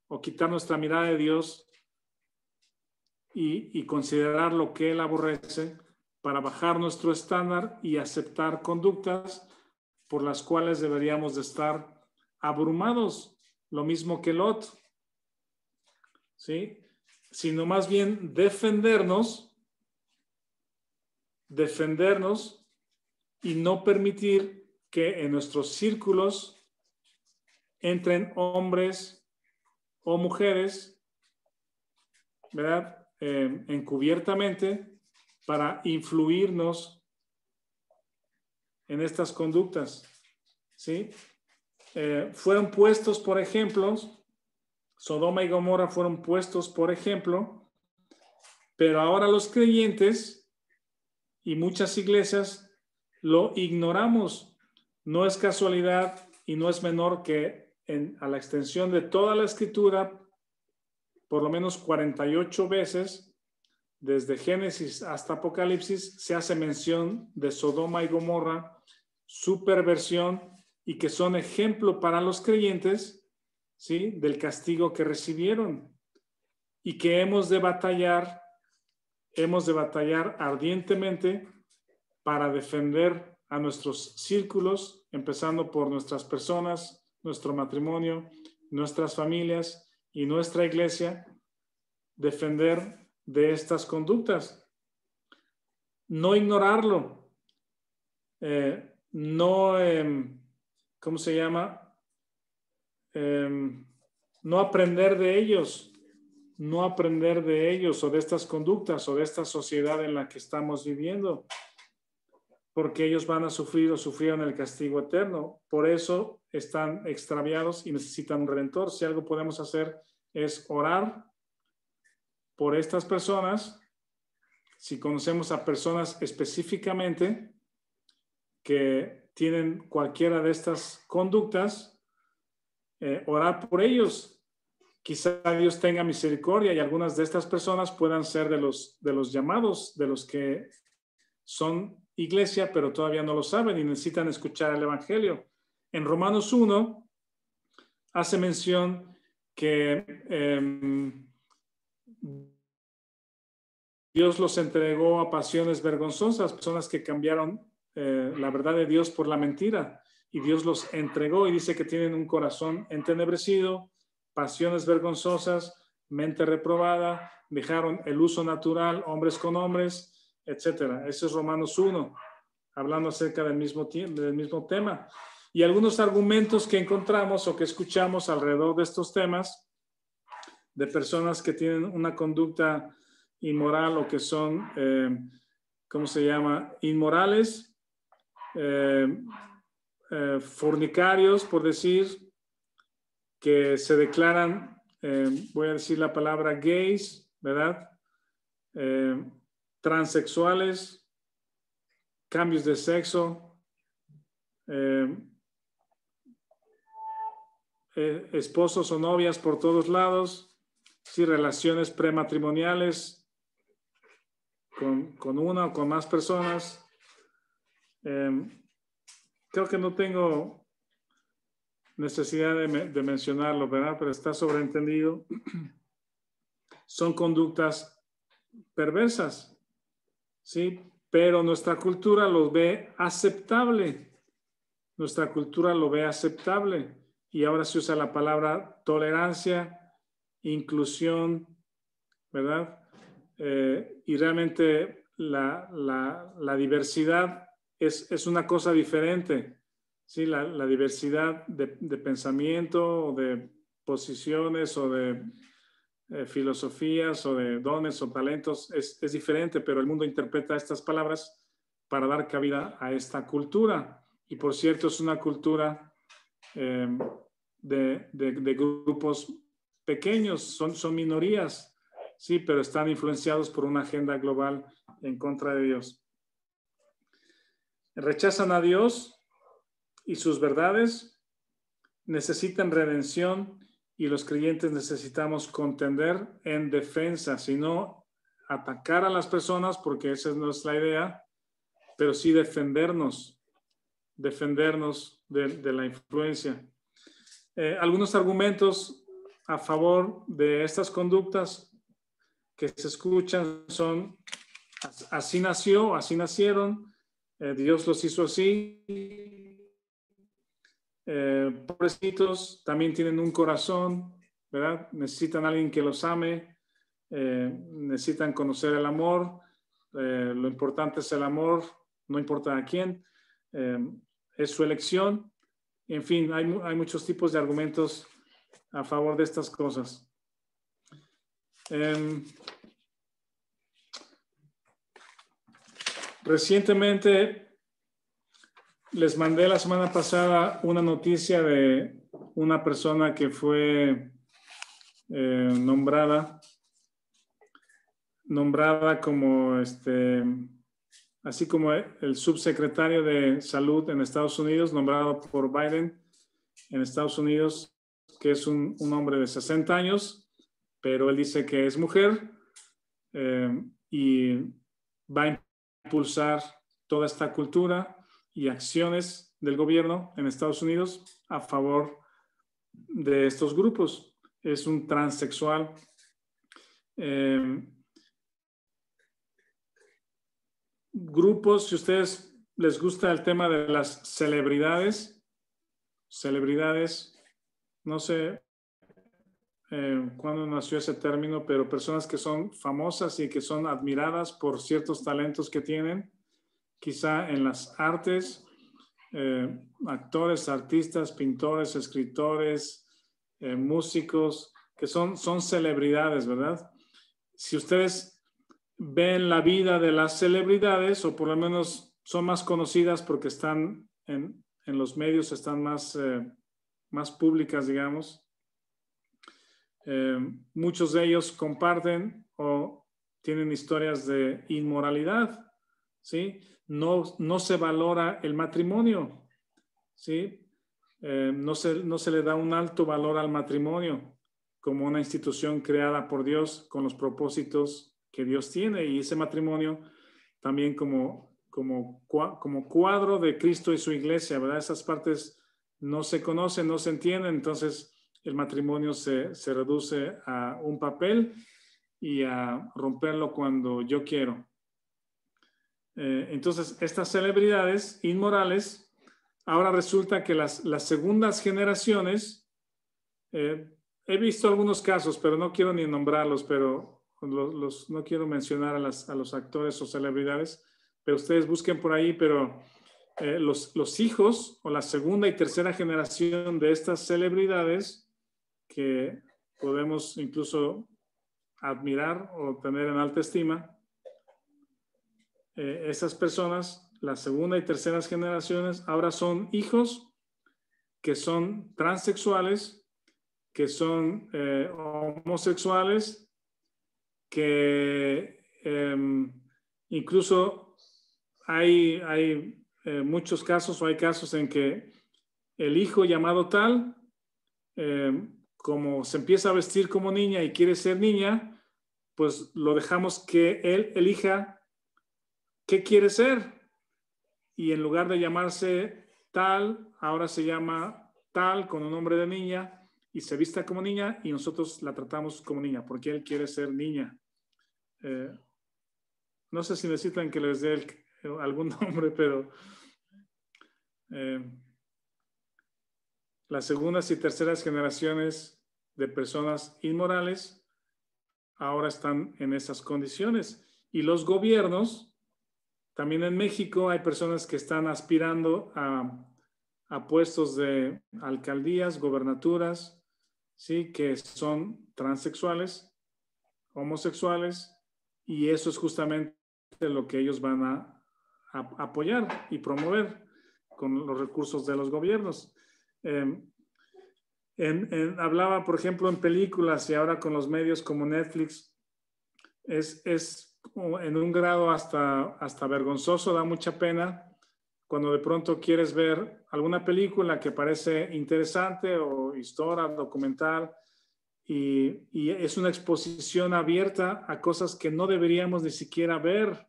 o quitar nuestra mirada de Dios y considerar lo que Él aborrece para bajar nuestro estándar y aceptar conductas por las cuales deberíamos de estar abrumados, lo mismo que Lot, ¿sí? Sino más bien defendernos y no permitir que en nuestros círculos entren hombres o mujeres, ¿verdad? Encubiertamente para influirnos en estas conductas, ¿sí? Fueron puestos, por ejemplo, Sodoma y Gomorra fueron puestos, por ejemplo, pero ahora los creyentes y muchas iglesias lo ignoramos. No es casualidad y no es menor que a la extensión de toda la escritura, por lo menos 48 veces, desde Génesis hasta Apocalipsis, se hace mención de Sodoma y Gomorra, su perversión, y que son ejemplo para los creyentes, ¿sí?, del castigo que recibieron, y que hemos de batallar ardientemente para defender a nuestros círculos, empezando por nuestras personas, nuestro matrimonio, nuestras familias y nuestra iglesia, defender de estas conductas. No ignorarlo, ¿cómo se llama? No aprender de ellos o de estas conductas o de esta sociedad en la que estamos viviendo, porque ellos van a sufrir o sufrieron el castigo eterno. Por eso están extraviados y necesitan un redentor. Si algo podemos hacer es orar por estas personas. Si conocemos a personas específicamente que tienen cualquiera de estas conductas, orar por ellos. Quizá Dios tenga misericordia y algunas de estas personas puedan ser de los llamados, de los que son iglesia, pero todavía no lo saben y necesitan escuchar el evangelio. En Romanos 1 hace mención que Dios los entregó a pasiones vergonzosas, personas que cambiaron la verdad de Dios por la mentira, y Dios los entregó y dice que tienen un corazón entenebrecido, pasiones vergonzosas, mente reprobada, dejaron el uso natural, hombres con hombres, etcétera. Eso es Romanos 1, hablando acerca del mismo tema. Y algunos argumentos que encontramos o que escuchamos alrededor de estos temas, de personas que tienen una conducta inmoral o que son, ¿cómo se llama?, inmorales, fornicarios, por decir, que se declaran, voy a decir la palabra gays, ¿verdad? Transexuales, cambios de sexo, esposos o novias por todos lados, sí, relaciones prematrimoniales con una o con más personas. Creo que no tengo necesidad de mencionarlo, ¿verdad? Pero está sobreentendido. Son conductas perversas, ¿sí? Pero nuestra cultura lo ve aceptable. Nuestra cultura lo ve aceptable. Y ahora se usa la palabra tolerancia, inclusión, ¿verdad? Y realmente la diversidad es una cosa diferente, ¿sí? La diversidad de pensamiento, o de posiciones, o de filosofías, o de dones o talentos es diferente, pero el mundo interpreta estas palabras para dar cabida a esta cultura. Y por cierto, es una cultura de grupos pequeños, son minorías, sí, pero están influenciados por una agenda global en contra de Dios. Rechazan a Dios y sus verdades, necesitan redención, y los creyentes necesitamos contender en defensa, sino atacar a las personas, porque esa no es la idea, pero sí defendernos de la influencia. Algunos argumentos a favor de estas conductas que se escuchan son: así nació, así nacieron, Dios los hizo así, pobrecitos, también tienen un corazón, ¿verdad? Necesitan a alguien que los ame, necesitan conocer el amor, lo importante es el amor, no importa a quién, es su elección. En fin, hay muchos tipos de argumentos a favor de estas cosas. Recientemente les mandé la semana pasada una noticia de una persona que fue nombrada como así como el subsecretario de Salud en Estados Unidos, nombrado por Biden en Estados Unidos, que es un hombre de 60 años, pero él dice que es mujer, y va a impulsar toda esta cultura y acciones del gobierno en Estados Unidos a favor de estos grupos. Es un transexual. Grupos, si a ustedes les gusta el tema de las celebridades, no sé cuándo nació ese término, pero personas que son famosas y que son admiradas por ciertos talentos que tienen, quizá en las artes, actores, artistas, pintores, escritores, músicos, que son celebridades, ¿verdad? Si ustedes ven la vida de las celebridades, o por lo menos son más conocidas porque están en los medios, están más públicas, digamos, muchos de ellos comparten o tienen historias de inmoralidad, ¿sí? No se valora el matrimonio, ¿sí? No se le da un alto valor al matrimonio como una institución creada por Dios con los propósitos que Dios tiene, y ese matrimonio también como cuadro de Cristo y su iglesia, ¿verdad? Esas partes no se conocen, no se entienden, entonces el matrimonio se reduce a un papel y a romperlo cuando yo quiero. Entonces, estas celebridades inmorales, ahora resulta que las segundas generaciones, he visto algunos casos, pero no quiero ni nombrarlos, pero no quiero mencionar a los actores o celebridades, pero ustedes busquen por ahí, pero los hijos o la segunda y tercera generación de estas celebridades, que podemos incluso admirar o tener en alta estima, esas personas, las segunda y terceras generaciones, ahora son hijos que son transexuales, que son homosexuales, que incluso hay muchos casos, o hay casos en que el hijo llamado tal, como se empieza a vestir como niña y quiere ser niña, pues lo dejamos que él elija qué quiere ser. Y en lugar de llamarse tal, ahora se llama tal con un nombre de niña y se vista como niña y nosotros la tratamos como niña porque él quiere ser niña. No sé si necesitan que les dé algún nombre, pero las segundas y terceras generaciones de personas inmorales ahora están en esas condiciones. Y los gobiernos, también en México hay personas que están aspirando a puestos de alcaldías, gobernaturas, ¿sí? Que son transexuales, homosexuales, y eso es justamente lo que ellos van a apoyar y promover con los recursos de los gobiernos. Hablaba, por ejemplo, en películas y ahora con los medios como Netflix, es en un grado hasta vergonzoso, da mucha pena cuando de pronto quieres ver alguna película que parece interesante o historia, documental, y es una exposición abierta a cosas que no deberíamos ni siquiera ver,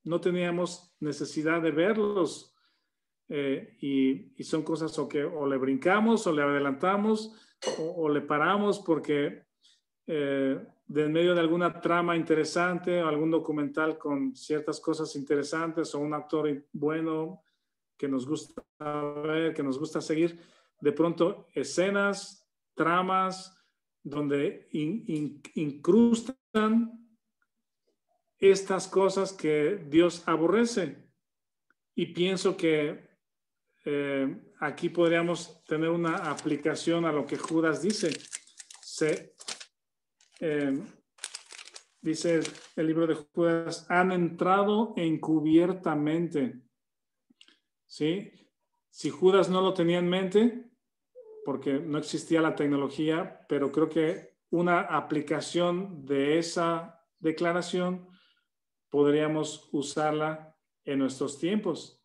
no teníamos necesidad de verlos. Y son cosas o le brincamos o le adelantamos o le paramos porque de en medio de alguna trama interesante o algún documental con ciertas cosas interesantes o un actor bueno que nos gusta ver, que nos gusta seguir, de pronto escenas, tramas donde incrustan estas cosas que Dios aborrece. Y pienso que aquí podríamos tener una aplicación a lo que Judas dice. Dice el libro de Judas, han entrado encubiertamente. ¿Sí? Si Judas no lo tenía en mente, porque no existía la tecnología, pero creo que una aplicación de esa declaración podríamos usarla en nuestros tiempos.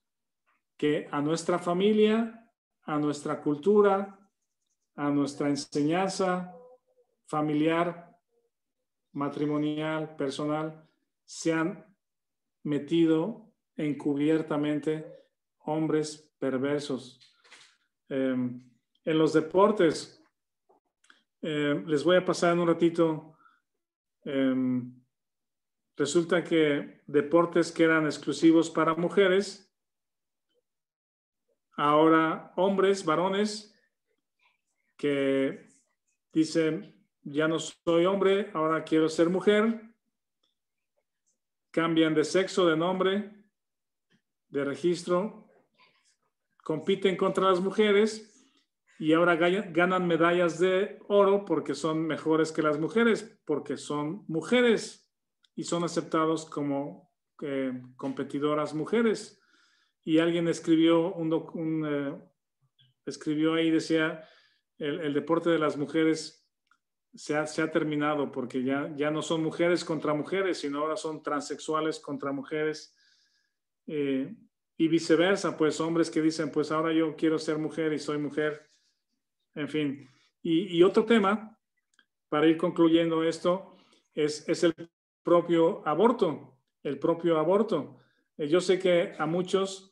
Que a nuestra familia, a nuestra cultura, a nuestra enseñanza familiar, matrimonial, personal, se han metido encubiertamente hombres perversos. En los deportes, les voy a pasar en un ratito, resulta que deportes que eran exclusivos para mujeres, ahora hombres, varones, que dicen, ya no soy hombre, ahora quiero ser mujer, cambian de sexo, de nombre, de registro, compiten contra las mujeres y ahora ganan medallas de oro porque son mejores que las mujeres, porque son mujeres y son aceptados como competidoras mujeres. Y alguien escribió escribió ahí, decía, el deporte de las mujeres se ha terminado porque ya no son mujeres contra mujeres, sino ahora son transexuales contra mujeres. Y viceversa, pues hombres que dicen, pues ahora yo quiero ser mujer y soy mujer. En fin. Y otro tema, para ir concluyendo esto, es el propio aborto. El propio aborto. Yo sé que a muchos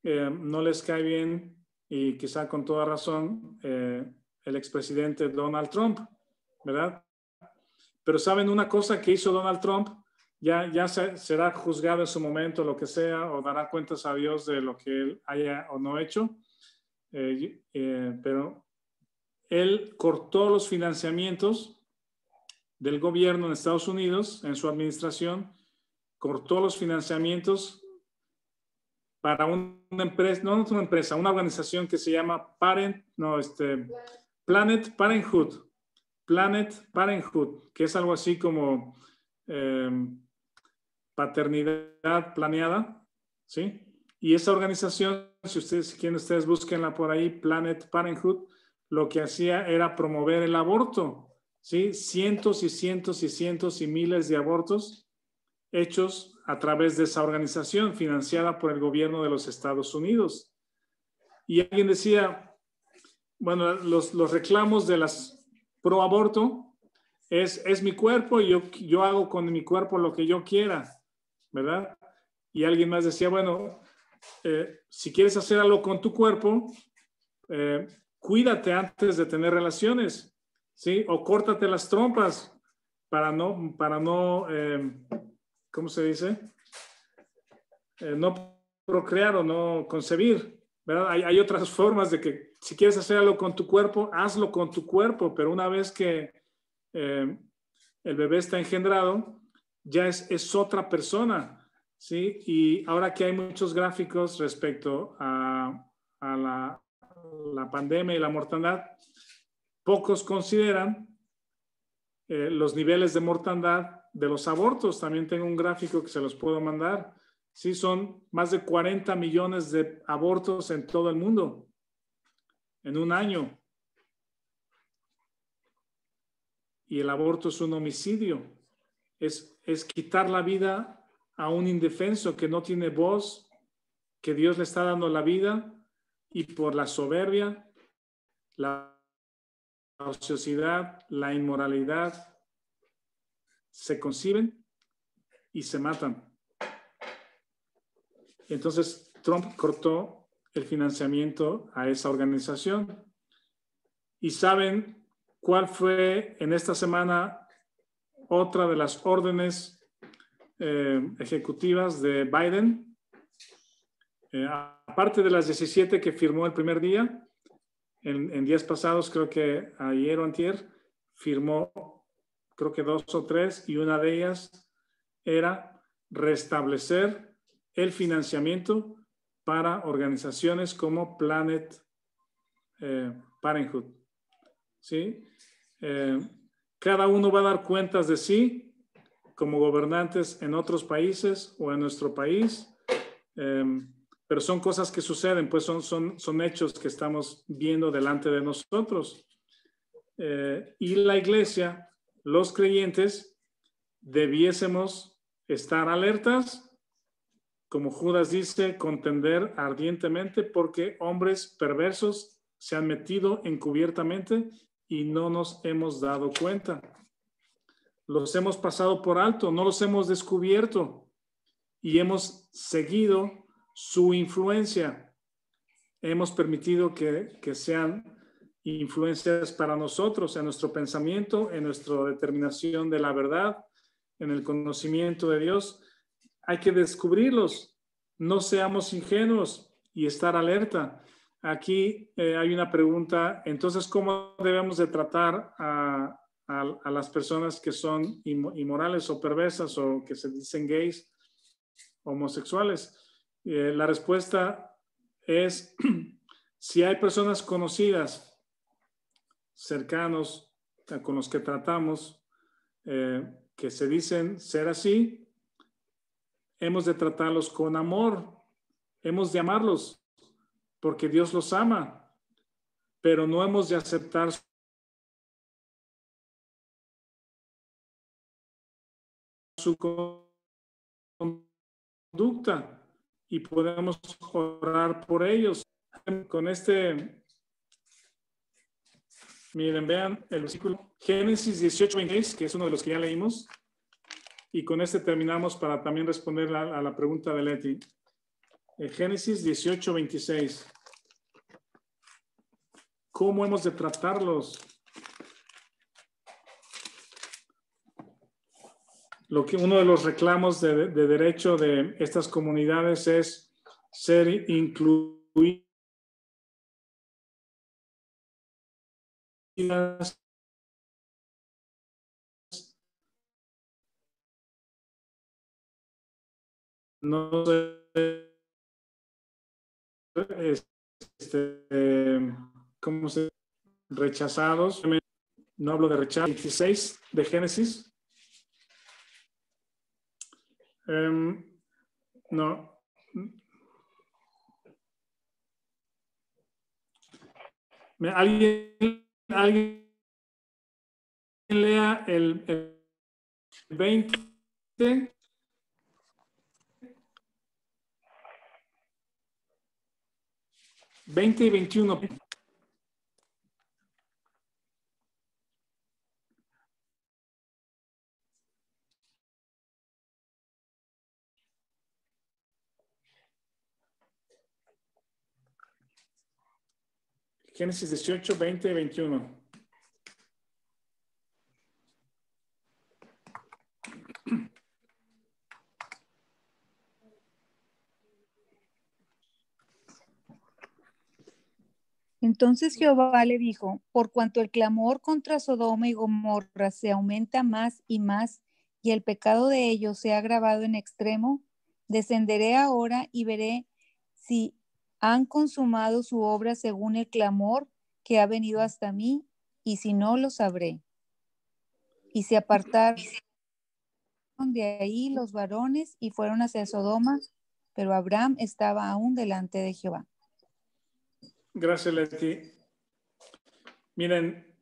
no les cae bien, y quizá con toda razón, el expresidente Donald Trump, ¿verdad? Pero ¿saben una cosa que hizo Donald Trump? Ya será juzgado en su momento, lo que sea, o dará cuentas a Dios de lo que él haya o no hecho. Pero él cortó los financiamientos del gobierno en Estados Unidos, en su administración, cortó los financiamientos para una empresa, no una empresa, una organización que se llama Planet Parenthood. Planet Parenthood, que es algo así como paternidad planeada, ¿sí? Y esa organización, si ustedes quieren, ustedes búsquenla por ahí, Planet Parenthood, lo que hacía era promover el aborto, ¿sí? Cientos y cientos y cientos y miles de abortos hechos a través de esa organización financiada por el gobierno de los Estados Unidos. Y alguien decía, bueno, los reclamos de las pro aborto es mi cuerpo y yo hago con mi cuerpo lo que yo quiera, ¿verdad? Y alguien más decía, bueno, si quieres hacer algo con tu cuerpo, cuídate antes de tener relaciones, ¿sí? O córtate las trompas para no ¿cómo se dice? No procrear o no concebir, ¿verdad? Hay otras formas de que si quieres hacer algo con tu cuerpo, hazlo con tu cuerpo, pero una vez que el bebé está engendrado, ya es otra persona, ¿sí? Y ahora que hay muchos gráficos respecto a la pandemia y la mortandad, pocos consideran los niveles de mortandad de los abortos. También tengo un gráfico que se los puedo mandar. Sí, son más de 40 millones de abortos en todo el mundo en un año. Y el aborto es un homicidio. Es quitar la vida a un indefenso que no tiene voz, que Dios le está dando la vida y por la soberbia, la ociosidad, la inmoralidad, se conciben y se matan. Entonces, Trump cortó el financiamiento a esa organización. ¿Y saben cuál fue en esta semana otra de las órdenes ejecutivas de Biden? Aparte de las 17 que firmó el primer día, en días pasados, creo que ayer o antier, firmó creo que 2 o 3, y una de ellas era restablecer el financiamiento para organizaciones como Planned Parenthood. ¿Sí? Cada uno va a dar cuentas de sí como gobernantes en otros países o en nuestro país, pero son cosas que suceden, pues son hechos que estamos viendo delante de nosotros. Y la iglesia, los creyentes, debiésemos estar alertas, como Judas dice, contender ardientemente, porque hombres perversos se han metido encubiertamente y no nos hemos dado cuenta. Los hemos pasado por alto, no los hemos descubierto y hemos seguido su influencia. Hemos permitido que sean influencias para nosotros, en nuestro pensamiento, en nuestra determinación de la verdad, en el conocimiento de Dios. Hay que descubrirlos, no seamos ingenuos y estar alerta. Aquí hay una pregunta, entonces, ¿cómo debemos de tratar a las personas que son inmorales o perversas o que se dicen gays, homosexuales? La respuesta es, si hay personas conocidas, cercanos, con los que tratamos, que se dicen ser así, hemos de tratarlos con amor, hemos de amarlos, porque Dios los ama, pero no hemos de aceptar su conducta y podemos orar por ellos. Con miren, vean el versículo Génesis 18:26, que es uno de los que ya leímos, y con terminamos para también responder a la pregunta de Leti. Génesis 18:26. ¿Cómo hemos de tratarlos? Uno de los reclamos de derecho de estas comunidades es ser incluidas no ¿cómo se rechazados? No hablo de rechazo. 26 de Génesis. No. ¿Alguien lea el 20? 20 y 21. Génesis 18, 20 y 21. Entonces Jehová le dijo, por cuanto el clamor contra Sodoma y Gomorra se aumenta más y más, y el pecado de ellos se ha agravado en extremo, descenderé ahora y veré si han consumado su obra según el clamor que ha venido hasta mí, y si no, lo sabré. Y se apartaron de ahí los varones y fueron hacia Sodoma, pero Abraham estaba aún delante de Jehová. Gracias, Leti. Miren,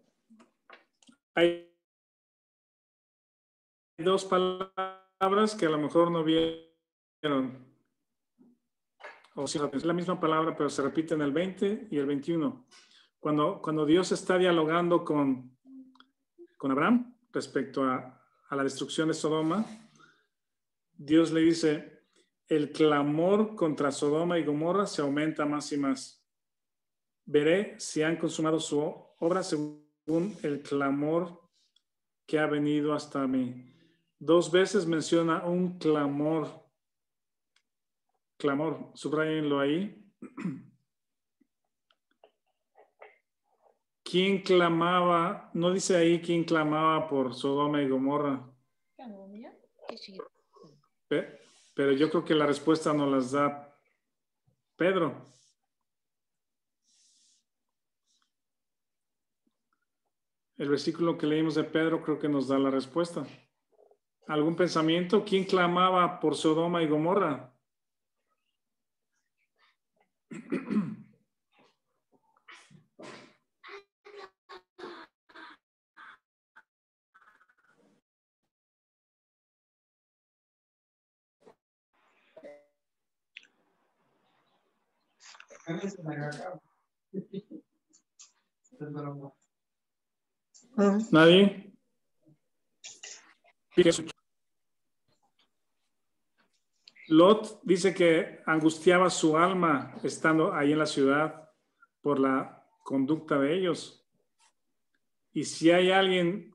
hay dos palabras que a lo mejor no vieron. O sea, es la misma palabra, pero se repite en el 20 y el 21. Cuando Dios está dialogando con Abraham respecto a la destrucción de Sodoma, Dios le dice, el clamor contra Sodoma y Gomorra se aumenta más y más. Veré si han consumado su obra según el clamor que ha venido hasta mí. 2 veces menciona un clamor. Clamor, subrayenlo ahí. ¿Quién clamaba? No dice ahí quién clamaba por Sodoma y Gomorra. Pero yo creo que la respuesta nos las da Pedro. El versículo que leímos de Pedro creo que nos da la respuesta. ¿Algún pensamiento? ¿Quién clamaba por Sodoma y Gomorra? ¿Nadie? Lot dice que angustiaba su alma estando ahí en la ciudad por la conducta de ellos. Y si hay alguien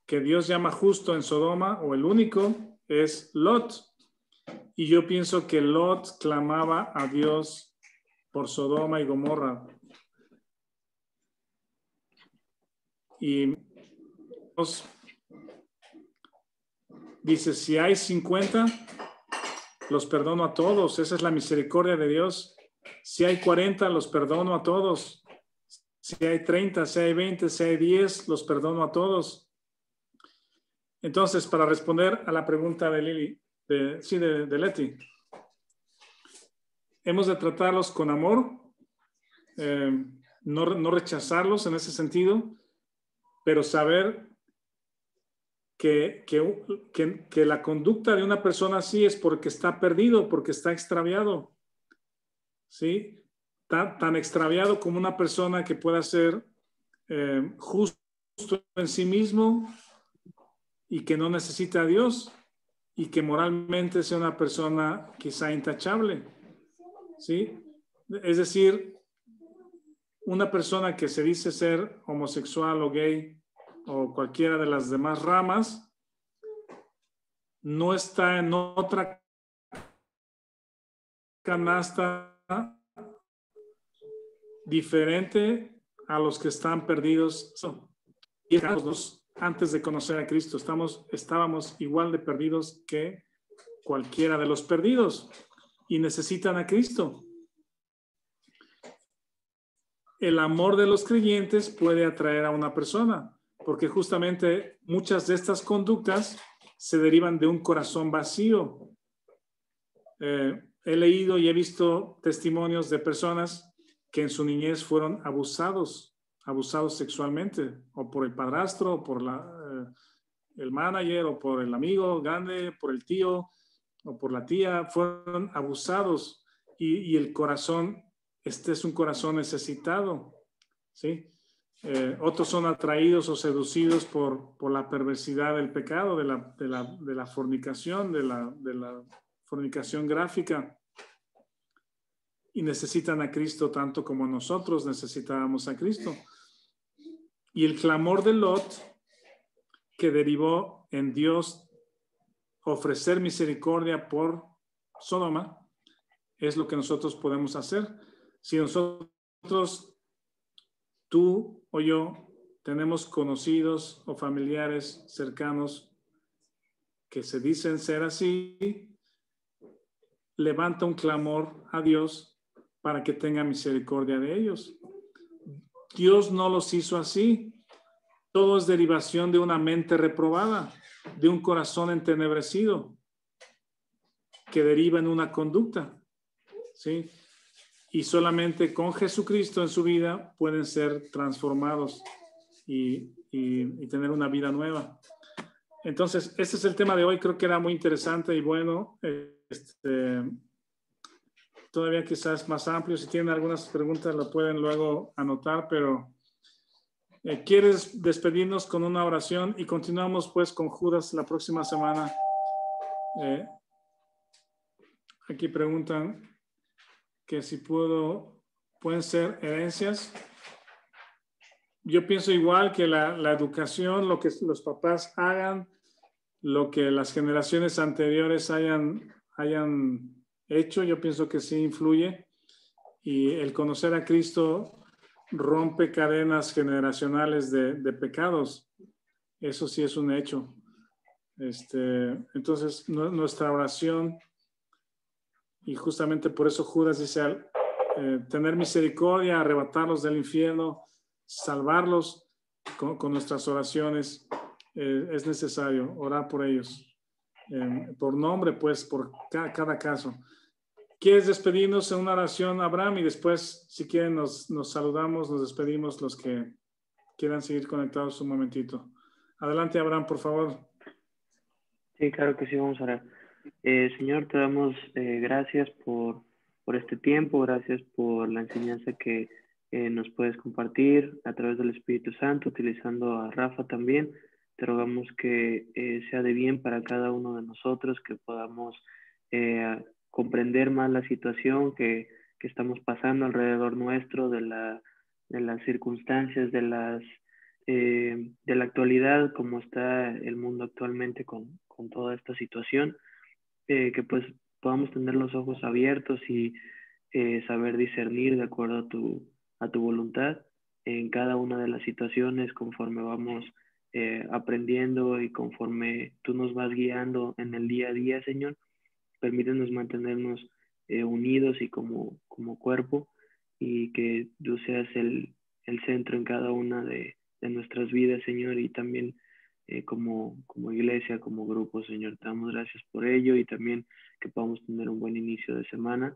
que Dios llama justo en Sodoma, o el único, es Lot. Y yo pienso que Lot clamaba a Dios por Sodoma y Gomorra. Y Dios dice, si hay 50, los perdono a todos. Esa es la misericordia de Dios. Si hay 40, los perdono a todos. Si hay 30, si hay 20, si hay 10, los perdono a todos. Entonces, para responder a la pregunta de Lili, de Leti, hemos de tratarlos con amor, no rechazarlos en ese sentido, pero saber que la conducta de una persona así es porque está perdido, porque está extraviado. ¿Sí? Tan extraviado como una persona que pueda ser justo en sí mismo y que no necesita a Dios y que moralmente sea una persona quizá intachable. ¿Sí? Es decir, una persona que se dice ser homosexual o gay o cualquiera de las demás ramas no está en otra canasta diferente a los que están perdidos. Y antes de conocer a Cristo estábamos igual de perdidos que cualquiera de los perdidos y necesitan a Cristo. El amor de los creyentes puede atraer a una persona, porque justamente muchas de estas conductas se derivan de un corazón vacío. He leído y he visto testimonios de personas que en su niñez fueron abusados sexualmente, o por el padrastro, o por el manager, o por el amigo grande, por el tío, o por la tía, fueron abusados, y el corazón, este es un corazón necesitado, ¿sí? Otros son atraídos o seducidos por la perversidad del pecado, de la fornicación, de la fornicación gráfica, y necesitan a Cristo tanto como nosotros necesitábamos a Cristo. Y el clamor de Lot, que derivó en Dios ofrecer misericordia por Sodoma, es lo que nosotros podemos hacer. Si nosotros, tú o yo, tenemos conocidos o familiares cercanos que se dicen ser así, levanta un clamor a Dios para que tenga misericordia de ellos. Dios no los hizo así. Todo es derivación de una mente reprobada, de un corazón entenebrecido, que deriva en una conducta, ¿sí? Y solamente con Jesucristo en su vida pueden ser transformados y tener una vida nueva. Entonces, este es el tema de hoy. Creo que era muy interesante y bueno. Todavía quizás más amplio. Si tienen algunas preguntas, lo pueden luego anotar, pero ¿quieres despedirnos con una oración? Y continuamos pues con Judas la próxima semana. Aquí preguntan que si pueden ser herencias. Yo pienso igual que la educación, lo que los papás hagan, lo que las generaciones anteriores hayan hecho, yo pienso que sí influye. Y el conocer a Cristo rompe cadenas generacionales de pecados. Eso sí es un hecho. Entonces, nuestra oración, y justamente por eso Judas dice, tener misericordia, arrebatarlos del infierno, salvarlos con nuestras oraciones, es necesario orar por ellos. Por nombre, pues, por cada caso. ¿Quieres despedirnos en una oración, Abraham? Y después, si quieren, nos saludamos, nos despedimos los que quieran seguir conectados un momentito. Adelante, Abraham, por favor. Sí, claro que sí, vamos a orar. Señor, te damos gracias por este tiempo, gracias por la enseñanza que nos puedes compartir a través del Espíritu Santo, utilizando a Rafa también. Te rogamos que sea de bien para cada uno de nosotros, que podamos comprender más la situación que estamos pasando alrededor nuestro, de las circunstancias, de la actualidad, como está el mundo actualmente con toda esta situación, que pues podamos tener los ojos abiertos y saber discernir de acuerdo a tu voluntad en cada una de las situaciones, conforme vamos aprendiendo y conforme tú nos vas guiando en el día a día, Señor. Permítenos mantenernos unidos y como cuerpo, y que tú seas el centro en cada una de nuestras vidas, Señor, y también como iglesia, como grupo, Señor. Te damos gracias por ello, y también que podamos tener un buen inicio de semana.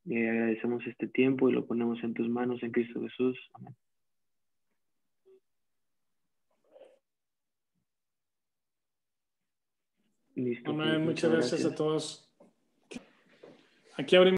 Agradecemos este tiempo y lo ponemos en tus manos, en Cristo Jesús. Amén. Listo. Amén. Pues, muchas gracias a todos. Aquí abrimos.